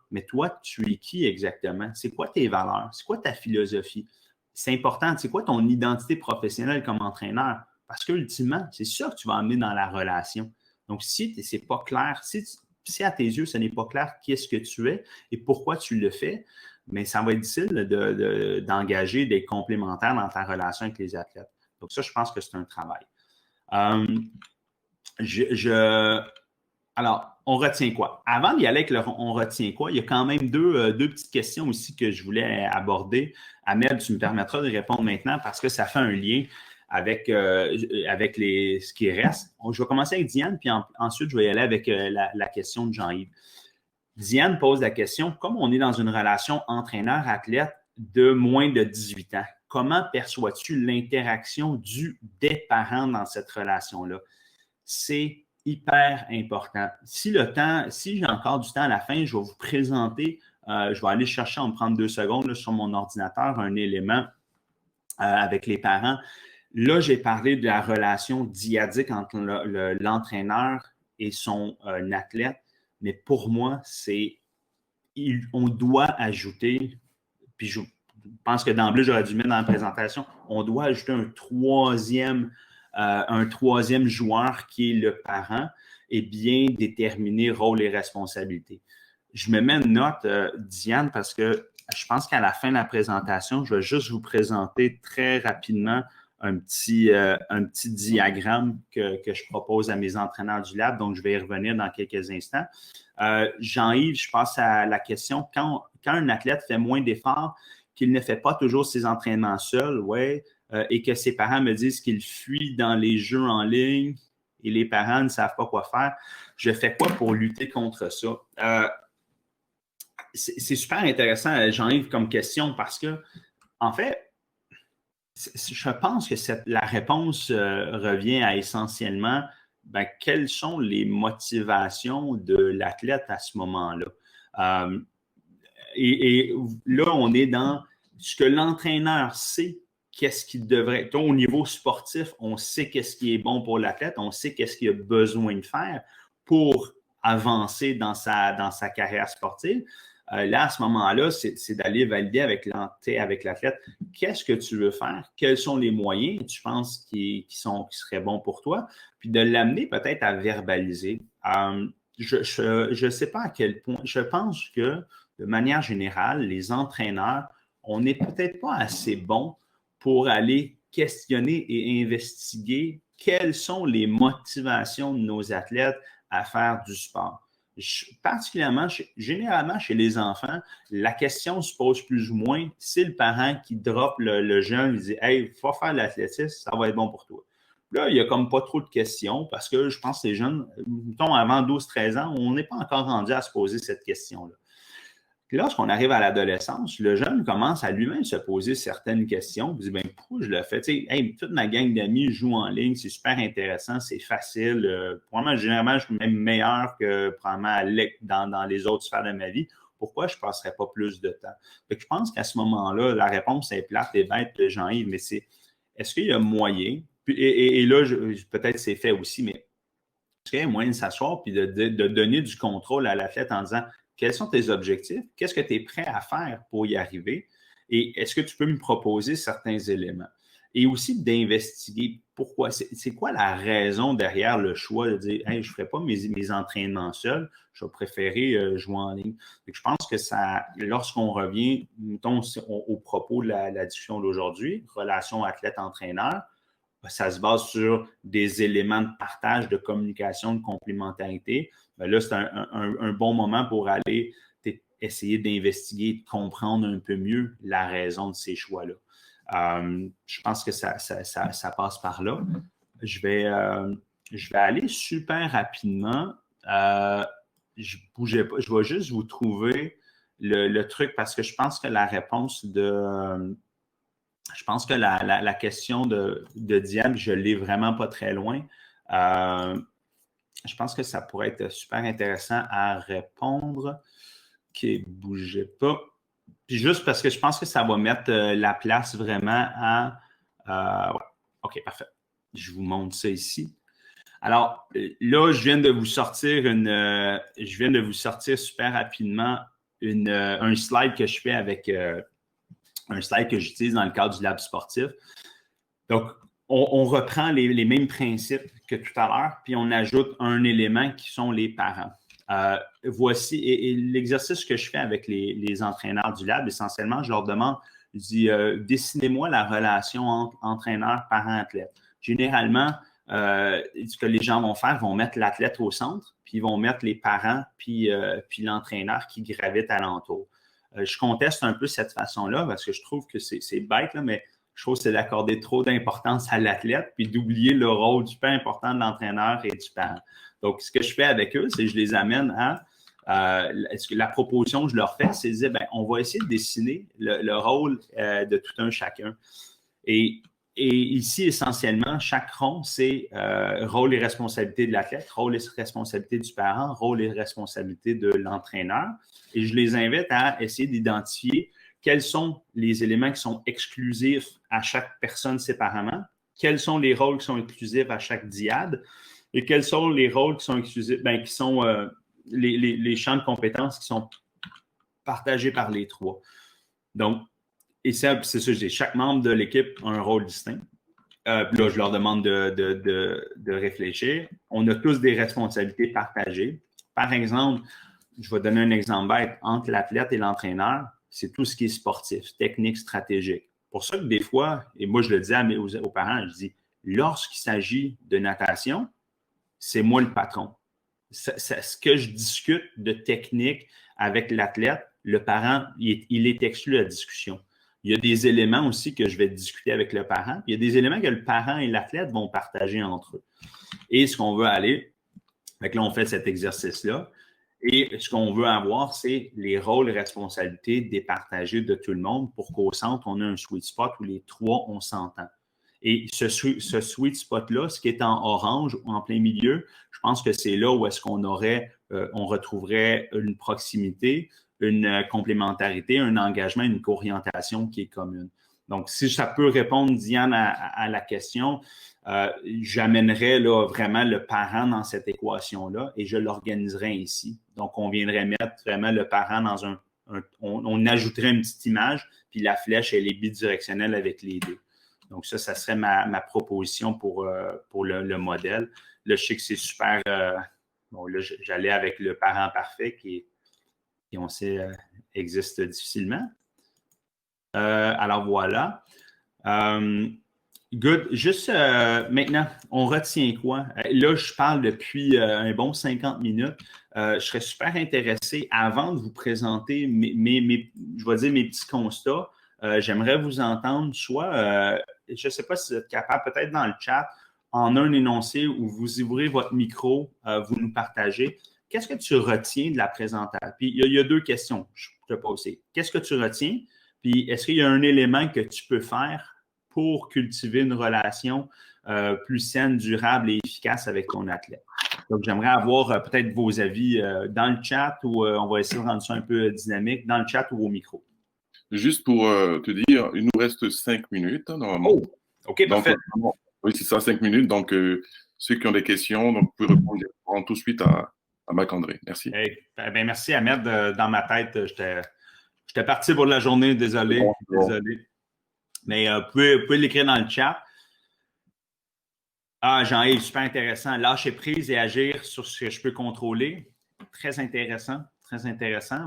mais toi, tu es qui exactement? C'est quoi tes valeurs? C'est quoi ta philosophie? C'est important. C'est quoi ton identité professionnelle comme entraîneur? Parce qu'ultimement, c'est ça que tu vas amener dans la relation. Donc, si c'est pas clair, si à tes yeux, ce n'est pas clair qui est-ce que tu es et pourquoi tu le fais, mais ça va être difficile d'engager des complémentaires dans ta relation avec les athlètes. Donc, ça, je pense que c'est un travail. Alors, on retient quoi? Avant d'y aller avec on retient quoi, il y a quand même deux petites questions aussi que je voulais aborder. Ahmed, tu me permettras de répondre maintenant parce que ça fait un lien avec ce qui reste. Je vais commencer avec Diane, puis ensuite, je vais y aller avec la question de Jean-Yves. Diane pose la question, comme on est dans une relation entraîneur-athlète de moins de 18 ans, comment perçois-tu l'interaction des parents dans cette relation-là? C'est hyper important. Si j'ai encore du temps à la fin, je vais vous présenter, je vais aller chercher, on me prendre 2 secondes là, sur mon ordinateur, un élément avec les parents. Là, j'ai parlé de la relation dyadique entre l'entraîneur et son athlète, mais pour moi, on doit ajouter, puis je pense que d'emblée, j'aurais dû mettre dans la présentation, on doit ajouter un troisième joueur qui est le parent et bien déterminer rôle et responsabilité. Je me mets une note, Diane, parce que je pense qu'à la fin de la présentation, je vais juste vous présenter très rapidement un petit diagramme que je propose à mes entraîneurs du lab. Donc, je vais y revenir dans quelques instants. Jean-Yves, je passe à la question. Quand un athlète fait moins d'efforts, qu'il ne fait pas toujours ses entraînements seul, et que ses parents me disent qu'il fuit dans les jeux en ligne et les parents ne savent pas quoi faire, je fais quoi pour lutter contre ça? C'est super intéressant, Jean-Yves, comme question parce que, en fait, je pense que la réponse revient à essentiellement quelles sont les motivations de l'athlète à ce moment-là. Et là, on est dans ce que l'entraîneur sait, qu'est-ce qu'il devrait. Au niveau sportif, on sait qu'est-ce qui est bon pour l'athlète, on sait qu'est-ce qu'il a besoin de faire pour avancer dans sa carrière sportive. Là, à ce moment-là, c'est d'aller valider avec l'athlète qu'est-ce que tu veux faire, quels sont les moyens que tu penses qui seraient bons pour toi, puis de l'amener peut-être à verbaliser. Je ne sais pas à quel point. Je pense que, de manière générale, les entraîneurs, on n'est peut-être pas assez bons pour aller questionner et investiguer quelles sont les motivations de nos athlètes à faire du sport. Particulièrement, généralement chez les enfants, la question se pose plus ou moins, c'est le parent qui drop le jeune, il dit « Hey, il faut faire de l'athlétisme, ça va être bon pour toi ». Là, il n'y a comme pas trop de questions parce que je pense que les jeunes, mettons avant 12-13 ans, on n'est pas encore rendu à se poser cette question-là. Puis lorsqu'on arrive à l'adolescence, le jeune commence à lui-même se poser certaines questions. Il dit, ben pourquoi je le fais? Tu sais, hey, toute ma gang d'amis joue en ligne, c'est super intéressant, c'est facile. Probablement, généralement, je suis même meilleur que probablement dans les autres sphères de ma vie. Pourquoi je ne passerais pas plus de temps? Fait que je pense qu'à ce moment-là, la réponse est plate et bête de Jean-Yves, mais c'est est-ce qu'il y a moyen? Et là, peut-être c'est fait aussi, mais est-ce qu'il y a moyen de s'asseoir et de donner du contrôle à l'athlète en disant quels sont tes objectifs? Qu'est-ce que tu es prêt à faire pour y arriver? Et est-ce que tu peux me proposer certains éléments? Et aussi d'investiguer pourquoi. C'est quoi la raison derrière le choix de dire hey, je ne ferai pas mes entraînements seuls, je vais préférer jouer en ligne. Donc, je pense que ça, lorsqu'on revient, mettons, au propos de la discussion d'aujourd'hui, relation athlète-entraîneur, ça se base sur des éléments de partage, de communication, de complémentarité. Bien là, c'est un bon moment pour aller essayer d'investiguer, de comprendre un peu mieux la raison de ces choix-là. Je pense que ça passe par là. Je vais aller super rapidement. Je ne bougeais pas. Je vais juste vous trouver le truc parce que je pense que la réponse de... Je pense que la question de Diane, je ne l'ai vraiment pas très loin. Je pense que ça pourrait être super intéressant à répondre. OK, bougez pas. Puis juste parce que je pense que ça va mettre la place vraiment à... ouais. OK, parfait. Je vous montre ça ici. Alors, là, je viens de vous sortir super rapidement un slide que je fais avec... un slide que j'utilise dans le cadre du lab sportif. Donc, on reprend les mêmes principes que tout à l'heure, puis on ajoute un élément qui sont les parents. Voici, et l'exercice que je fais avec les entraîneurs du lab, essentiellement, je leur demande, je dis, dessinez-moi la relation entre entraîneur-parent-athlète. Généralement, ce que les gens vont faire, vont mettre l'athlète au centre, puis ils vont mettre les parents, puis l'entraîneur qui gravite alentour. Je conteste un peu cette façon-là parce que je trouve que c'est bête, là, mais je trouve que c'est d'accorder trop d'importance à l'athlète puis d'oublier le rôle super important de l'entraîneur et du parent. Donc, ce que je fais avec eux, c'est que je les amène à la proposition que je leur fais, c'est de dire, bien, on va essayer de dessiner le rôle de tout un chacun. Et ici, essentiellement, chaque rond, c'est rôle et responsabilité de l'athlète, rôle et responsabilité du parent, rôle et responsabilité de l'entraîneur. Et je les invite à essayer d'identifier quels sont les éléments qui sont exclusifs à chaque personne séparément, quels sont les rôles qui sont exclusifs à chaque dyade et quels sont les rôles qui sont exclusifs, qui sont les champs de compétences qui sont partagés par les trois. Donc, et c'est ça, je dis, chaque membre de l'équipe a un rôle distinct. Là, je leur demande de réfléchir. On a tous des responsabilités partagées. Par exemple, je vais donner un exemple bête. Entre l'athlète et l'entraîneur, c'est tout ce qui est sportif, technique, stratégique. Pour ça que des fois, et moi je le dis aux parents, je dis, lorsqu'il s'agit de natation, c'est moi le patron. Ce que je discute de technique avec l'athlète, le parent, il est exclu de la discussion. Il y a des éléments aussi que je vais discuter avec le parent. Il y a des éléments que le parent et l'athlète vont partager entre eux. Et ce qu'on veut aller, là, on fait cet exercice-là. Et ce qu'on veut avoir, c'est les rôles et responsabilités départagés de tout le monde pour qu'au centre, on ait un sweet spot où les trois, on s'entend. Et ce sweet spot-là, ce qui est en orange ou en plein milieu, je pense que c'est là où est-ce qu'on on retrouverait une proximité, une complémentarité, un engagement, une co-orientation qui est commune. Donc, si ça peut répondre, Diane, à la question, j'amènerais là, vraiment le parent dans cette équation-là et je l'organiserais ici. Donc, on viendrait mettre vraiment le parent dans on ajouterait une petite image, puis la flèche, elle est bidirectionnelle avec les deux. Donc, ça serait ma proposition pour le modèle. Là, je sais que c'est super... bon, là, j'allais avec le parent parfait qui on sait, existe difficilement. Alors, voilà. Good. Juste maintenant, on retient quoi? Là, je parle depuis un bon 50 minutes. Je serais super intéressé, avant de vous présenter je vais dire mes petits constats, j'aimerais vous entendre, soit, je ne sais pas si vous êtes capable, peut-être dans le chat, en un énoncé où vous ouvrez votre micro, vous nous partagez. Qu'est-ce que tu retiens de la présentation? Puis, il y a deux questions que je peux te poser. Qu'est-ce que tu retiens? Puis, est-ce qu'il y a un élément que tu peux faire pour cultiver une relation plus saine, durable et efficace avec ton athlète? Donc, j'aimerais avoir peut-être vos avis dans le chat ou on va essayer de rendre ça un peu dynamique, dans le chat ou au micro. Juste pour te dire, il nous reste 5 minutes, normalement. Oh, OK, Donc, parfait. oui, c'est ça, 5 minutes. Donc, ceux qui ont des questions, donc, vous pouvez répondre tout de suite à Marc-André. Merci. Hey, ben, merci, Ahmed. Dans ma tête, j'étais parti pour la journée. Désolé. Désolé. Mais vous pouvez l'écrire dans le chat. Ah, Jean-Yves, super intéressant. Lâcher prise et agir sur ce que je peux contrôler. Très intéressant. Très intéressant.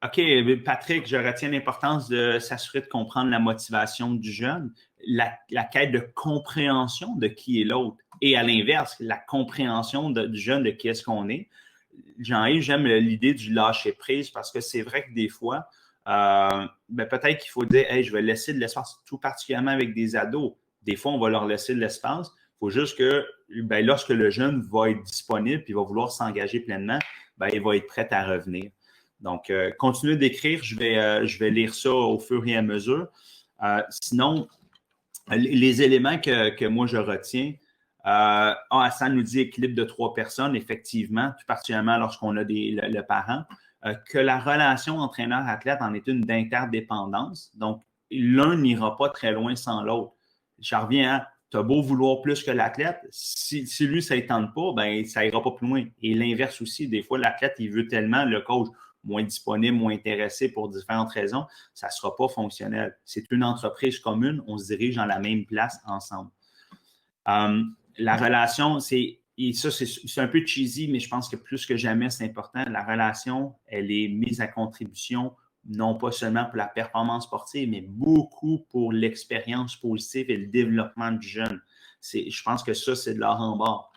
OK, Patrick, je retiens l'importance de s'assurer de comprendre la motivation du jeune, la quête de compréhension de qui est l'autre. Et à l'inverse, la compréhension du jeune de qui est-ce qu'on est. Jean-Yves, j'aime l'idée du lâcher prise parce que c'est vrai que des fois, peut-être qu'il faut dire, hey, je vais laisser de l'espace, tout particulièrement avec des ados. Des fois, on va leur laisser de l'espace. Il faut juste que lorsque le jeune va être disponible et va vouloir s'engager pleinement, il va être prêt à revenir. Donc, continuez d'écrire. Je vais lire ça au fur et à mesure. Sinon, les éléments que moi, je retiens, Hassan nous dit équilibre de 3 personnes, effectivement, tout particulièrement lorsqu'on a le parent, que la relation entraîneur-athlète en est une d'interdépendance. Donc, l'un n'ira pas très loin sans l'autre. Je reviens à, tu as beau vouloir plus que l'athlète, si lui, ça ne tente pas, ça n'ira pas plus loin. Et l'inverse aussi, des fois, l'athlète, il veut tellement, le coach, moins disponible, moins intéressé pour différentes raisons, ça ne sera pas fonctionnel. C'est une entreprise commune, on se dirige dans la même place ensemble. La relation, et ça, c'est un peu cheesy, mais je pense que plus que jamais, c'est important. La relation, elle est mise à contribution, non pas seulement pour la performance sportive, mais beaucoup pour l'expérience positive et le développement du jeune. Je pense que ça, c'est de l'or en bord.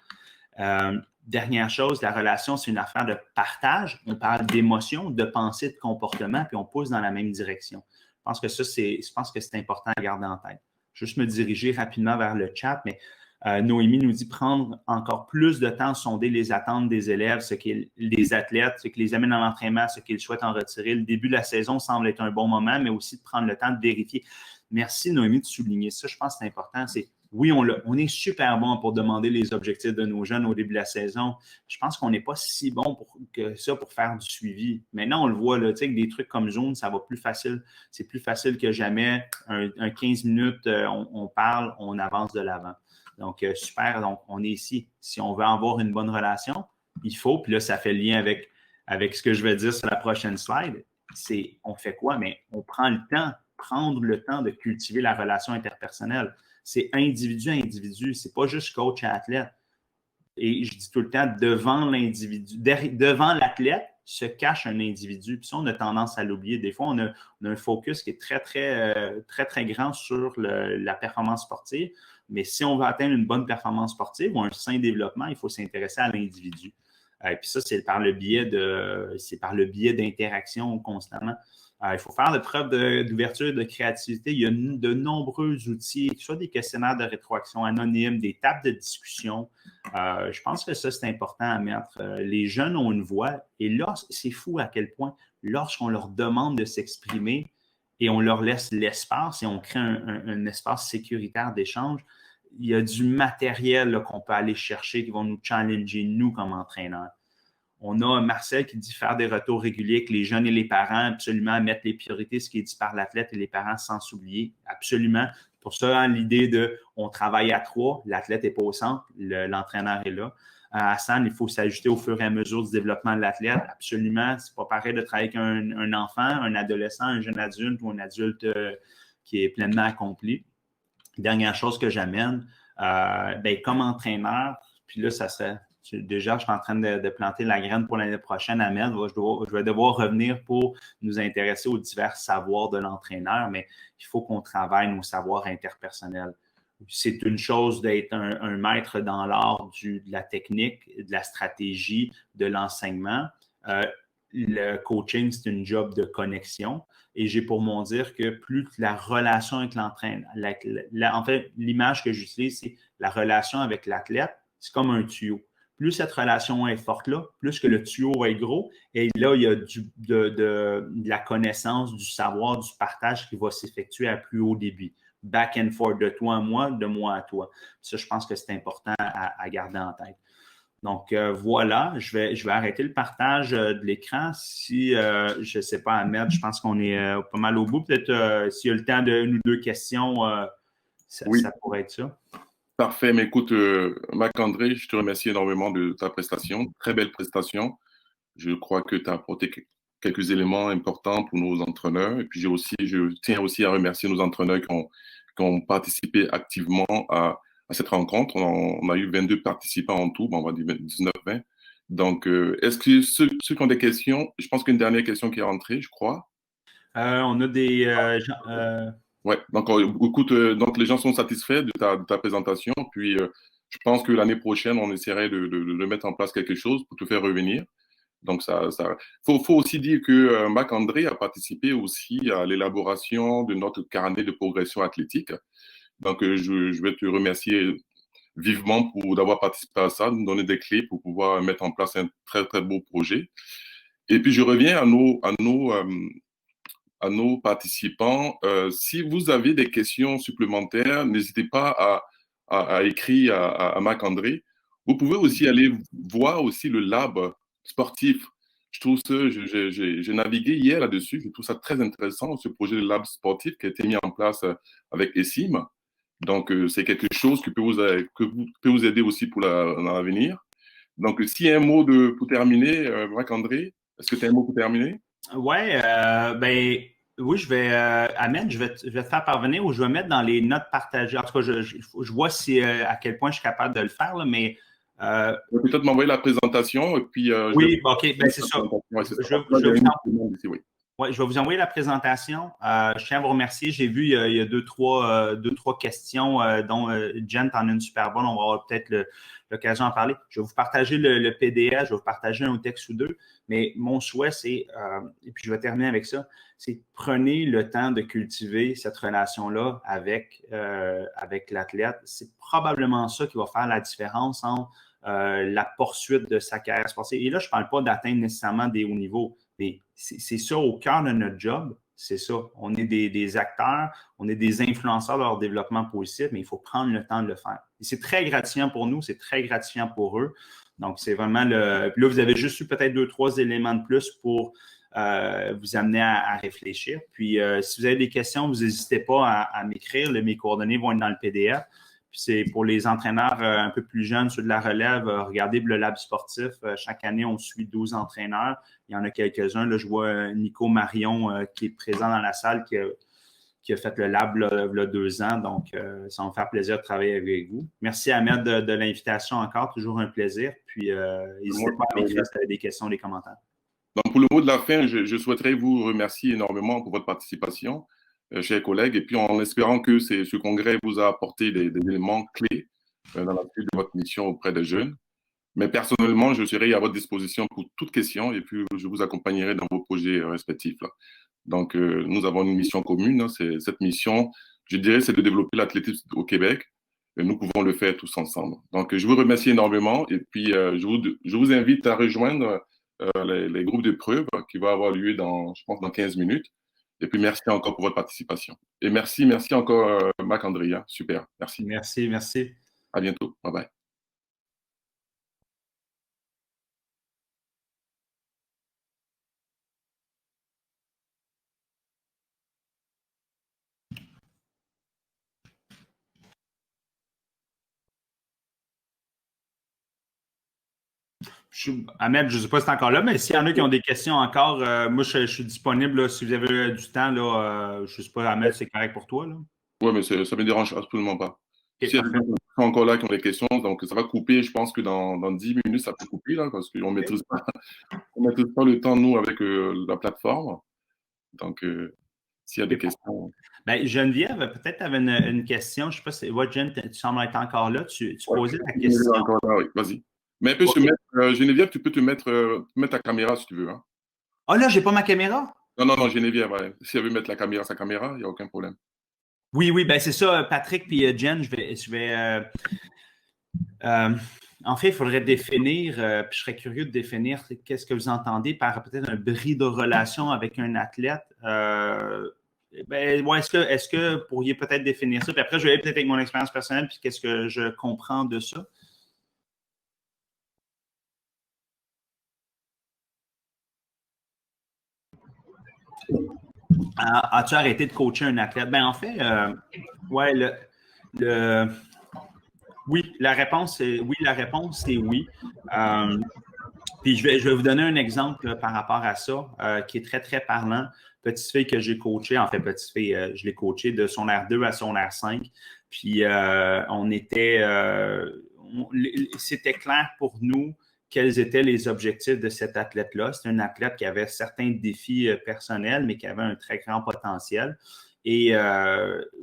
Dernière chose, la relation, c'est une affaire de partage. On parle d'émotion, de pensée, de comportement, puis on pousse dans la même direction. Je pense que c'est important à garder en tête. Juste me diriger rapidement vers le chat, mais Noémie nous dit prendre encore plus de temps à sonder les attentes des élèves, des athlètes, ce qui les amène à l'entraînement, ce qu'ils souhaitent en retirer. Le début de la saison semble être un bon moment, mais aussi de prendre le temps de vérifier. Merci, Noémie, de souligner ça. Je pense que c'est important. Oui, on est super bon pour demander les objectifs de nos jeunes au début de la saison. Je pense qu'on n'est pas si bon que ça pour faire du suivi. Maintenant, on le voit, là, avec des trucs comme Zoom, ça va plus facile. C'est plus facile que jamais. Un 15 minutes, on parle, on avance de l'avant. Donc, super. Donc, on est ici. Si on veut avoir une bonne relation, il faut, puis là, ça fait le lien avec ce que je vais dire sur la prochaine slide, on fait quoi? Mais on prend le temps, prendre le temps de cultiver la relation interpersonnelle. C'est individu à individu, c'est pas juste coach à athlète. Et je dis tout le temps, devant l'athlète se cache un individu. Puis ça, on a tendance à l'oublier. Des fois, on a un focus qui est très, très, très, très grand sur la performance sportive. Mais si on veut atteindre une bonne performance sportive ou un sain développement, il faut s'intéresser à l'individu. Et puis ça, c'est par le biais d'interaction constamment. Il faut faire preuve d'ouverture, de créativité. Il y a de nombreux outils, que ce soit des questionnaires de rétroaction anonymes, des tables de discussion. Je pense que ça, c'est important à mettre. Les jeunes ont une voix et là, c'est fou à quel point, lorsqu'on leur demande de s'exprimer et on leur laisse l'espace et on crée un espace sécuritaire d'échange, il y a du matériel là, qu'on peut aller chercher qui vont nous challenger, nous, comme entraîneurs. On a Marcel qui dit faire des retours réguliers avec les jeunes et les parents, absolument mettre les priorités, ce qui est dit par l'athlète et les parents sans s'oublier, absolument. Pour ça, l'idée de on travaille à 3, l'athlète n'est pas au centre, l'entraîneur est là. Hassan, il faut s'ajuster au fur et à mesure du développement de l'athlète, absolument. C'est pas pareil de travailler avec un enfant, un adolescent, un jeune adulte ou un adulte qui est pleinement accompli. Dernière chose que j'amène, comme entraîneur, puis là, ça serait Déjà, je suis en train de planter la graine pour l'année prochaine, Ahmed. Je vais devoir revenir pour nous intéresser aux divers savoirs de l'entraîneur, mais il faut qu'on travaille nos savoirs interpersonnels. C'est une chose d'être un maître dans l'art de la technique, de la stratégie, de l'enseignement. Le coaching, c'est une job de connexion. Et j'ai pour mon dire que plus la relation avec l'entraîneur, en fait, l'image que j'utilise, c'est la relation avec l'athlète, c'est comme un tuyau. Plus cette relation est forte là, plus que le tuyau va être gros. Et là, il y a de la connaissance, du savoir, du partage qui va s'effectuer à plus haut débit. Back and forth, de toi à moi, de moi à toi. Ça, je pense que c'est important à garder en tête. Donc, voilà, je vais arrêter le partage de l'écran. Si, je ne sais pas, Ahmed, je pense qu'on est pas mal au bout. Peut-être s'il y a le temps de une ou deux questions, ça pourrait être ça. Parfait. Mais écoute, Marc-André, je te remercie énormément de ta prestation. Très belle prestation. Je crois que tu as apporté quelques éléments importants pour nos entraîneurs. Et puis, je tiens aussi à remercier nos entraîneurs qui ont participé activement à cette rencontre. On a eu 22 participants en tout, on va dire 19-20. Donc, est-ce que ceux qui ont des questions, je pense qu'une dernière question qui est rentrée, je crois. On a des gens. Ouais, donc écoute, donc les gens sont satisfaits de ta présentation. Puis, je pense que l'année prochaine, on essaierait de mettre en place quelque chose pour te faire revenir. Donc, faut aussi dire que Marc-André a participé aussi à l'élaboration de notre carnet de progression athlétique. Donc, je vais te remercier vivement d'avoir participé à ça, de nous donner des clés pour pouvoir mettre en place un très, très beau projet. Et puis, je reviens à nos participants. Si vous avez des questions supplémentaires, n'hésitez pas à écrire à Marc-André. Vous pouvez aussi aller voir aussi le lab sportif. Je trouve ça, j'ai navigué hier là-dessus. Je trouve ça très intéressant, ce projet de lab sportif qui a été mis en place avec Essim. Donc, c'est quelque chose qui peut vous aider aussi pour dans l'avenir. Donc, s'il y a un mot pour terminer, Marc-André, est-ce que tu as un mot pour terminer? Ouais, ben oui, Ahmed, je vais te faire parvenir ou je vais mettre dans les notes partagées. En tout cas, je vois à quel point je suis capable de le faire, là, mais. Peut-être m'envoyer la présentation et puis. Oui, OK, ben c'est ça. Ouais, c'est ça. Je vais vous envoyer la présentation. Je tiens à vous remercier. J'ai vu, il y a deux, trois questions, dont Jen en a une super bonne. On va avoir peut-être l'occasion d'en parler. Je vais vous partager le PDF, je vais vous partager un texte ou deux. Mais mon souhait, c'est, et puis je vais terminer avec ça, c'est prenez le temps de cultiver cette relation-là avec l'athlète. C'est probablement ça qui va faire la différence entre la poursuite de sa carrière sportive. Et là, je ne parle pas d'atteindre nécessairement des hauts niveaux, mais c'est ça au cœur de notre job. C'est ça. On est des acteurs, on est des influenceurs de leur développement positif, mais il faut prendre le temps de le faire. Et c'est très gratifiant pour nous, c'est très gratifiant pour eux. Donc, c'est vraiment le. Puis là, vous avez juste eu peut-être 2-3 éléments de plus pour vous amener à réfléchir. Puis, si vous avez des questions, vous n'hésitez pas à m'écrire. Mes coordonnées vont être dans le PDF. Puis c'est pour les entraîneurs un peu plus jeunes, ceux de la relève, regardez le lab sportif. Chaque année, on suit 12 entraîneurs. Il y en a quelques-uns. Là, je vois Nico Marion qui est présent dans la salle, qui a fait le lab il y a 2 ans. Donc, ça va me faire plaisir de travailler avec vous. Merci Ahmed de l'invitation encore. Toujours un plaisir. Puis, n'hésitez pas à m'écrire si vous avez des questions, des commentaires. Donc, pour le mot de la fin, je souhaiterais vous remercier énormément pour votre participation, chers collègues, et puis en espérant que ce congrès vous a apporté des éléments clés dans la suite de votre mission auprès des jeunes. Mais personnellement, je serai à votre disposition pour toute question et puis je vous accompagnerai dans vos projets respectifs, là. Donc, nous avons une mission commune. Hein, cette mission, je dirais, c'est de développer l'athlétisme au Québec. Et nous pouvons le faire tous ensemble. Donc, je vous remercie énormément et puis je vous invite à rejoindre les groupes d'épreuves qui vont avoir lieu je pense, dans 15 minutes. Et puis, merci encore pour votre participation. Et merci encore, Marc-André. Hein. Super. Merci. Merci. À bientôt. Bye bye. Ahmed, je ne sais pas si c'est encore là, mais s'il y en a qui ont des questions encore, moi, je suis disponible là, si vous avez du temps. Là, je ne sais pas, Ahmed, c'est correct pour toi? Oui, mais ça ne me dérange absolument pas. S'il y a des gens qui sont encore là, qui ont des questions, donc ça va couper. Je pense que dans 10 minutes, ça peut couper, là, parce qu'on ne maîtrise pas le temps, nous, avec la plateforme. Donc, s'il y a des questions. Ben, Geneviève, peut-être tu avais une question. Je ne sais pas si. Ouais, Jen, tu sembles être encore là. Tu posais ta question. Encore là, oui. Vas-y. Mais elle peut se mettre. Geneviève, tu peux te mettre ta caméra si tu veux. Hein. Ah là, j'ai pas ma caméra? Non, Geneviève, ouais. Si elle veut mettre sa caméra, il n'y a aucun problème. Oui, ben c'est ça, Patrick puis Jen, en fait, il faudrait définir, puis je serais curieux de définir qu'est-ce que vous entendez par peut-être un bris de relation avec un athlète. Est-ce que vous pourriez peut-être définir ça? Puis après, je vais aller peut-être avec mon expérience personnelle, puis qu'est-ce que je comprends de ça? As-tu arrêté de coacher un athlète? Ben en fait, oui, la réponse c'est oui. Puis je vais vous donner un exemple par rapport à ça qui est très, très parlant. Petite fille que j'ai coachée, en fait, petite fille, je l'ai coachée de son R2 à son R5. Puis c'était clair pour nous quels étaient les objectifs de cet athlète-là. C'est un athlète qui avait certains défis personnels, mais qui avait un très grand potentiel. Et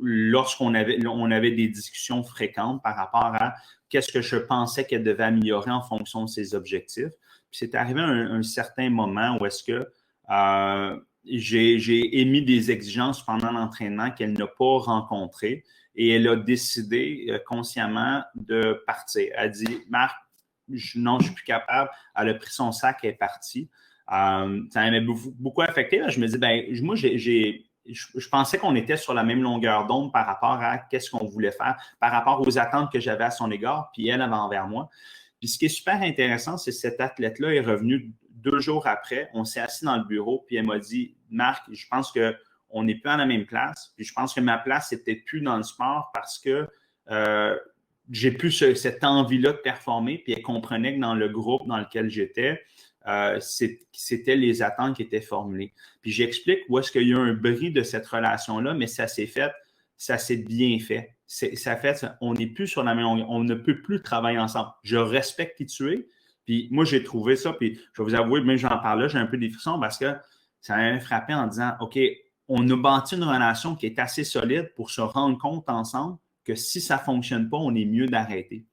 lorsqu'on avait des discussions fréquentes par rapport à qu'est-ce que je pensais qu'elle devait améliorer en fonction de ses objectifs. Puis c'est arrivé un certain moment où est-ce que j'ai émis des exigences pendant l'entraînement qu'elle n'a pas rencontrées et elle a décidé consciemment de partir. Elle a dit, Marc, non, je suis plus capable. Elle a pris son sac et est partie. Ça m'a beaucoup affecté. Là. Je me dis, moi, je pensais qu'on était sur la même longueur d'onde par rapport à qu'est-ce qu'on voulait faire, par rapport aux attentes que j'avais à son égard, puis elle avait envers moi. Puis ce qui est super intéressant, c'est que cet athlète-là est revenu 2 jours après. On s'est assis dans le bureau, puis elle m'a dit, Marc, je pense qu'on n'est plus à la même place. Puis je pense que ma place, c'est peut-être plus dans le sport parce que j'ai plus cette envie-là de performer. Puis elle comprenait que dans le groupe dans lequel j'étais, c'était les attentes qui étaient formulées. Puis j'explique où est-ce qu'il y a eu un bris de cette relation-là, mais ça s'est bien fait. On n'est plus sur la même longueur, on ne peut plus travailler ensemble. Je respecte qui tu es. Puis moi, j'ai trouvé ça, puis je vais vous avouer, même j'en parle là, j'ai un peu des frissons parce que ça m'a frappé en disant, OK, on a bâti une relation qui est assez solide pour se rendre compte ensemble que si ça ne fonctionne pas, on est mieux d'arrêter.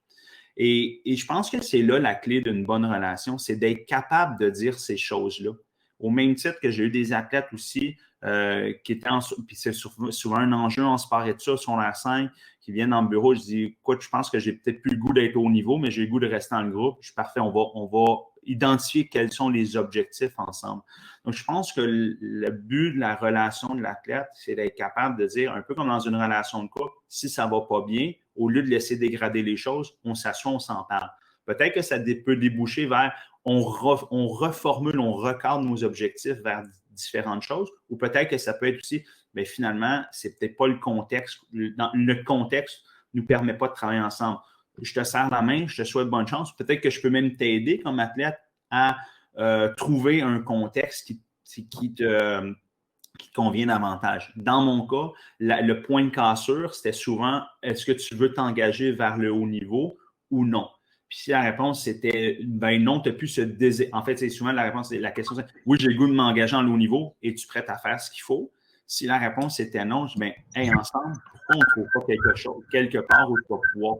Et je pense que c'est là la clé d'une bonne relation, c'est d'être capable de dire ces choses-là. Au même titre que j'ai eu des athlètes aussi qui étaient puis c'est souvent un enjeu en sport et tout ça, sur R5, qui viennent dans le bureau, je dis, écoute, je pense que j'ai peut-être plus le goût d'être au niveau, mais j'ai le goût de rester dans le groupe. Je suis parfait, on va identifier quels sont les objectifs ensemble. Donc, je pense que le but de la relation de l'athlète, c'est d'être capable de dire, un peu comme dans une relation de couple, si ça ne va pas bien, au lieu de laisser dégrader les choses, on s'assoit, on s'en parle. Peut-être que ça peut déboucher vers, on reformule, on recadre nos objectifs vers différentes choses, ou peut-être que ça peut être aussi, mais finalement, c'est peut-être pas le contexte. Le contexte ne nous permet pas de travailler ensemble. Je te serre la main, je te souhaite bonne chance. Peut-être que je peux même t'aider comme athlète à trouver un contexte qui te convient davantage. Dans mon cas, le point de cassure, c'était souvent, est-ce que tu veux t'engager vers le haut niveau ou non? Puis si la réponse c'était, non, tu n'as plus ce désir. En fait, c'est souvent la réponse, la question c'est, oui, j'ai le goût de m'engager en haut niveau, es-tu prête à faire ce qu'il faut? Si la réponse était non, je dis, ensemble, pourquoi on ne trouve pas quelque chose, quelque part où tu vas pouvoir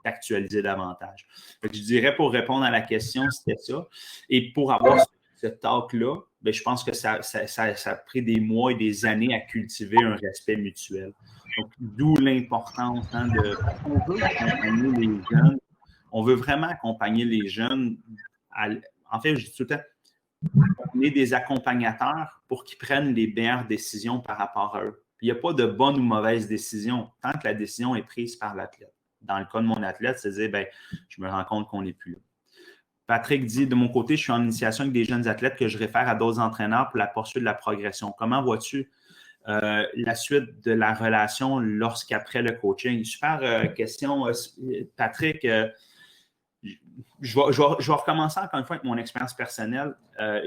t'actualiser davantage? Donc, je dirais pour répondre à la question, c'était ça. Et pour avoir ce talk-là, je pense que ça a pris des mois et des années à cultiver un respect mutuel. Donc, d'où l'importance de on veut accompagner les jeunes. On veut vraiment accompagner les jeunes. En fait, je dis tout le temps, on est des accompagnateurs pour qu'ils prennent les meilleures décisions par rapport à eux. Il n'y a pas de bonne ou mauvaise décision tant que la décision est prise par l'athlète. Dans le cas de mon athlète, c'est de dire, je me rends compte qu'on n'est plus là. Patrick dit, de mon côté, je suis en initiation avec des jeunes athlètes que je réfère à d'autres entraîneurs pour la poursuite de la progression. Comment vois-tu la suite de la relation lorsqu'après le coaching? Super question, Patrick. Je vais recommencer encore une fois avec mon expérience personnelle.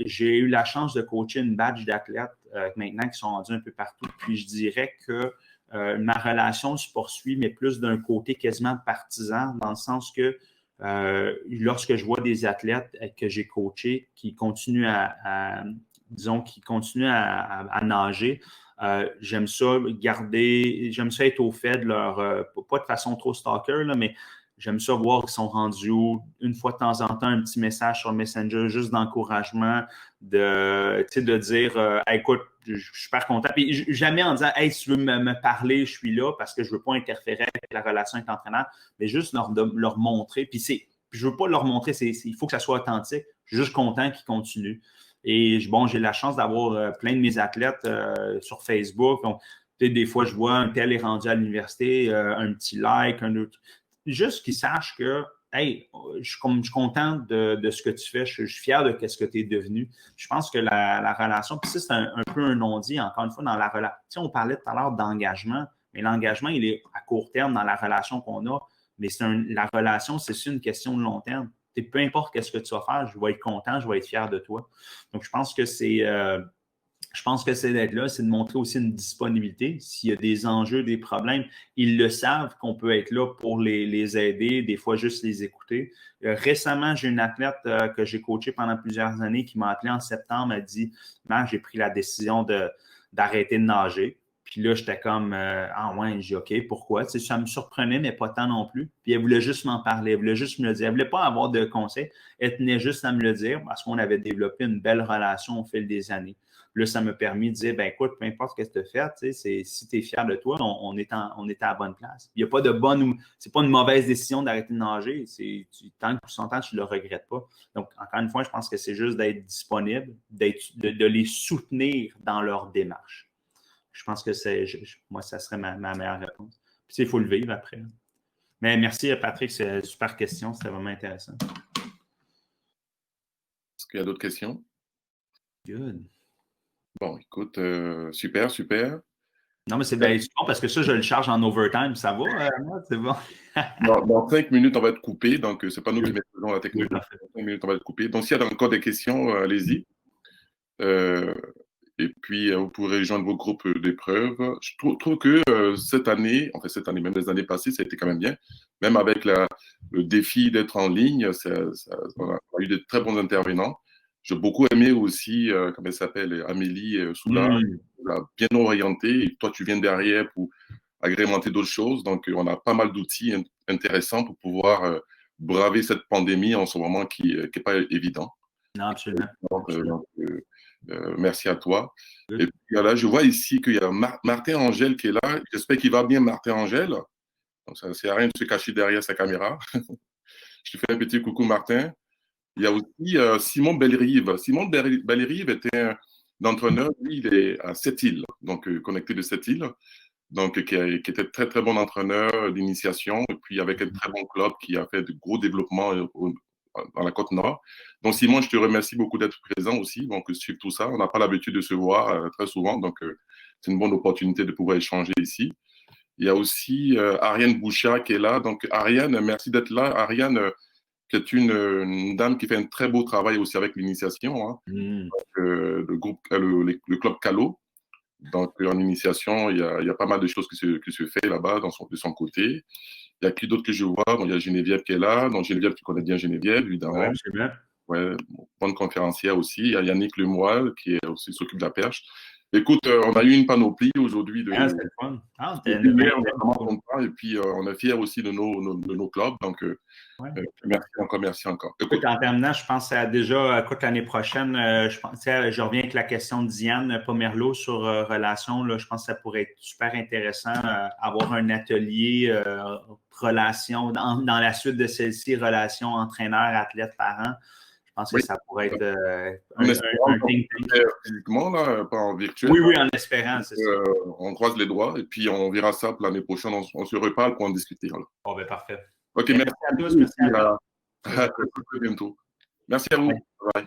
J'ai eu la chance de coacher une batch d'athlètes maintenant qui sont rendus un peu partout. Puis je dirais que ma relation se poursuit, mais plus d'un côté quasiment partisan, dans le sens que lorsque je vois des athlètes que j'ai coachés qui continuent disons, qui continuent à nager, j'aime ça être au fait de leur, pas de façon trop stalker, là, mais j'aime ça voir qu'ils sont rendus où, une fois de temps en temps, un petit message sur le Messenger, juste d'encouragement, de dire hey, écoute, je suis super content. Puis jamais en disant hey, si tu veux me parler, je suis là parce que je ne veux pas interférer avec la relation avec l'entraîneur, mais juste leur montrer. Puis je ne veux pas leur montrer, il faut que ça soit authentique. Je suis juste content qu'ils continuent. Et bon, j'ai la chance d'avoir plein de mes athlètes sur Facebook. Donc, des fois, je vois un tel est rendu à l'université, un petit like, un autre. Juste qu'ils sachent que, hey, je suis content de ce que tu fais, je suis fier de ce que tu es devenu. Je pense que la relation, puis ça, c'est un peu un non-dit, encore une fois, dans la relation. Tu sais, on parlait tout à l'heure d'engagement, mais l'engagement, il est à court terme dans la relation qu'on a, mais la relation, c'est une question de long terme. Peu importe ce que tu vas faire, je vais être content, je vais être fier de toi. Donc, je pense que c'est d'être là, c'est de montrer aussi une disponibilité. S'il y a des enjeux, des problèmes, ils le savent qu'on peut être là pour les aider, des fois juste les écouter. Récemment, j'ai une athlète que j'ai coachée pendant plusieurs années qui m'a appelé en septembre, m'a dit « Marc, j'ai pris la décision d'arrêter de nager. » Puis là, j'étais comme ah ouais, j'ai dit OK, pourquoi? Tu sais, ça me surprenait, mais pas tant non plus. Puis elle voulait juste m'en parler, elle voulait juste me le dire. Elle ne voulait pas avoir de conseils. Elle tenait juste à me le dire parce qu'on avait développé une belle relation au fil des années. Là, ça m'a permis de dire, ben écoute, peu importe ce que tu as fait, tu sais, si tu es fier de toi, on est à la bonne place. Il n'y a pas de c'est pas une mauvaise décision d'arrêter de nager. Tant que tu s'entends, tu ne le regrettes pas. Donc, encore une fois, je pense que c'est juste d'être disponible, de les soutenir dans leur démarche. Je pense que moi, ça serait ma meilleure réponse. Puis, il faut le vivre après. Mais merci, Patrick, c'est une super question. C'était vraiment intéressant. Est-ce qu'il y a d'autres questions? Good. Bon, écoute, super. Non, mais c'est bon parce que ça, je le charge en overtime. Ça va, moi, c'est bon. Dans 5 minutes, on va être coupé. Donc, ce n'est pas nous qui mettons la technologie. Dans 5 minutes, on va être coupé. Donc, s'il y a encore des questions, allez-y. Et puis, vous pourrez rejoindre vos groupes d'épreuves. Je trouve que cette année, même les années passées, ça a été quand même bien. Même avec le défi d'être en ligne, on a eu de très bons intervenants. J'ai beaucoup aimé aussi, comment elle s'appelle, Amélie Soula, bien orientée. Et toi, tu viens derrière pour agrémenter d'autres choses. Donc, on a pas mal d'outils intéressants pour pouvoir braver cette pandémie en ce moment qui n'est pas évident. Non, absolument. Merci à toi. Et puis là, je vois ici qu'il y a Martin Angèle qui est là. J'espère qu'il va bien, Martin Angèle. Donc, ça ne sert à rien de se cacher derrière sa caméra. Je te fais un petit coucou, Martin. Il y a aussi Simon Bellerive. Simon Bellerive était un entraîneur. Lui, il est à Sept-Îles, donc connecté de Sept-Îles. Donc, qui était très, très bon entraîneur d'initiation. Et puis, avec un très bon club qui a fait de gros développements dans la Côte-Nord. Donc, Simon, je te remercie beaucoup d'être présent aussi. Donc, suivre tout ça. On n'a pas l'habitude de se voir très souvent. Donc, c'est une bonne opportunité de pouvoir échanger ici. Il y a aussi Ariane Bouchard qui est là. Donc, Ariane, merci d'être là. Ariane, qui est une dame qui fait un très beau travail aussi avec l'initiation. Hein. Le club Calo. Donc, en initiation, il y a pas mal de choses qui se fait là-bas de son côté. Il y a qui d'autre que je vois? Donc, il y a Geneviève qui est là. Donc, Geneviève, tu connais bien Geneviève, évidemment. Oui, c'est bien. Ouais, bonne conférencière aussi. Il y a Yannick Lemoyle qui s'occupe de la perche. Écoute, on a eu une panoplie aujourd'hui de. C'était fun. On est vraiment content et puis on est fiers aussi de nos clubs. Donc, merci encore. Écoute, en terminant, je pense à déjà, l'année prochaine, je reviens avec la question de Diane Pomerleau sur relations. Là, je pense que ça pourrait être super intéressant avoir un atelier relations, dans la suite de celle-ci, relations entraîneur, athlète, parent. Je pense que ça pourrait être un think tank. Physiquement, là, pas en virtuel. Oui, en espérant, c'est ça. On croise les doigts et puis on verra ça pour l'année prochaine. On se reparle pour en discuter. Alors. Bon, ben parfait. OK, merci à tous. Merci à très bientôt. Merci à vous. Bye.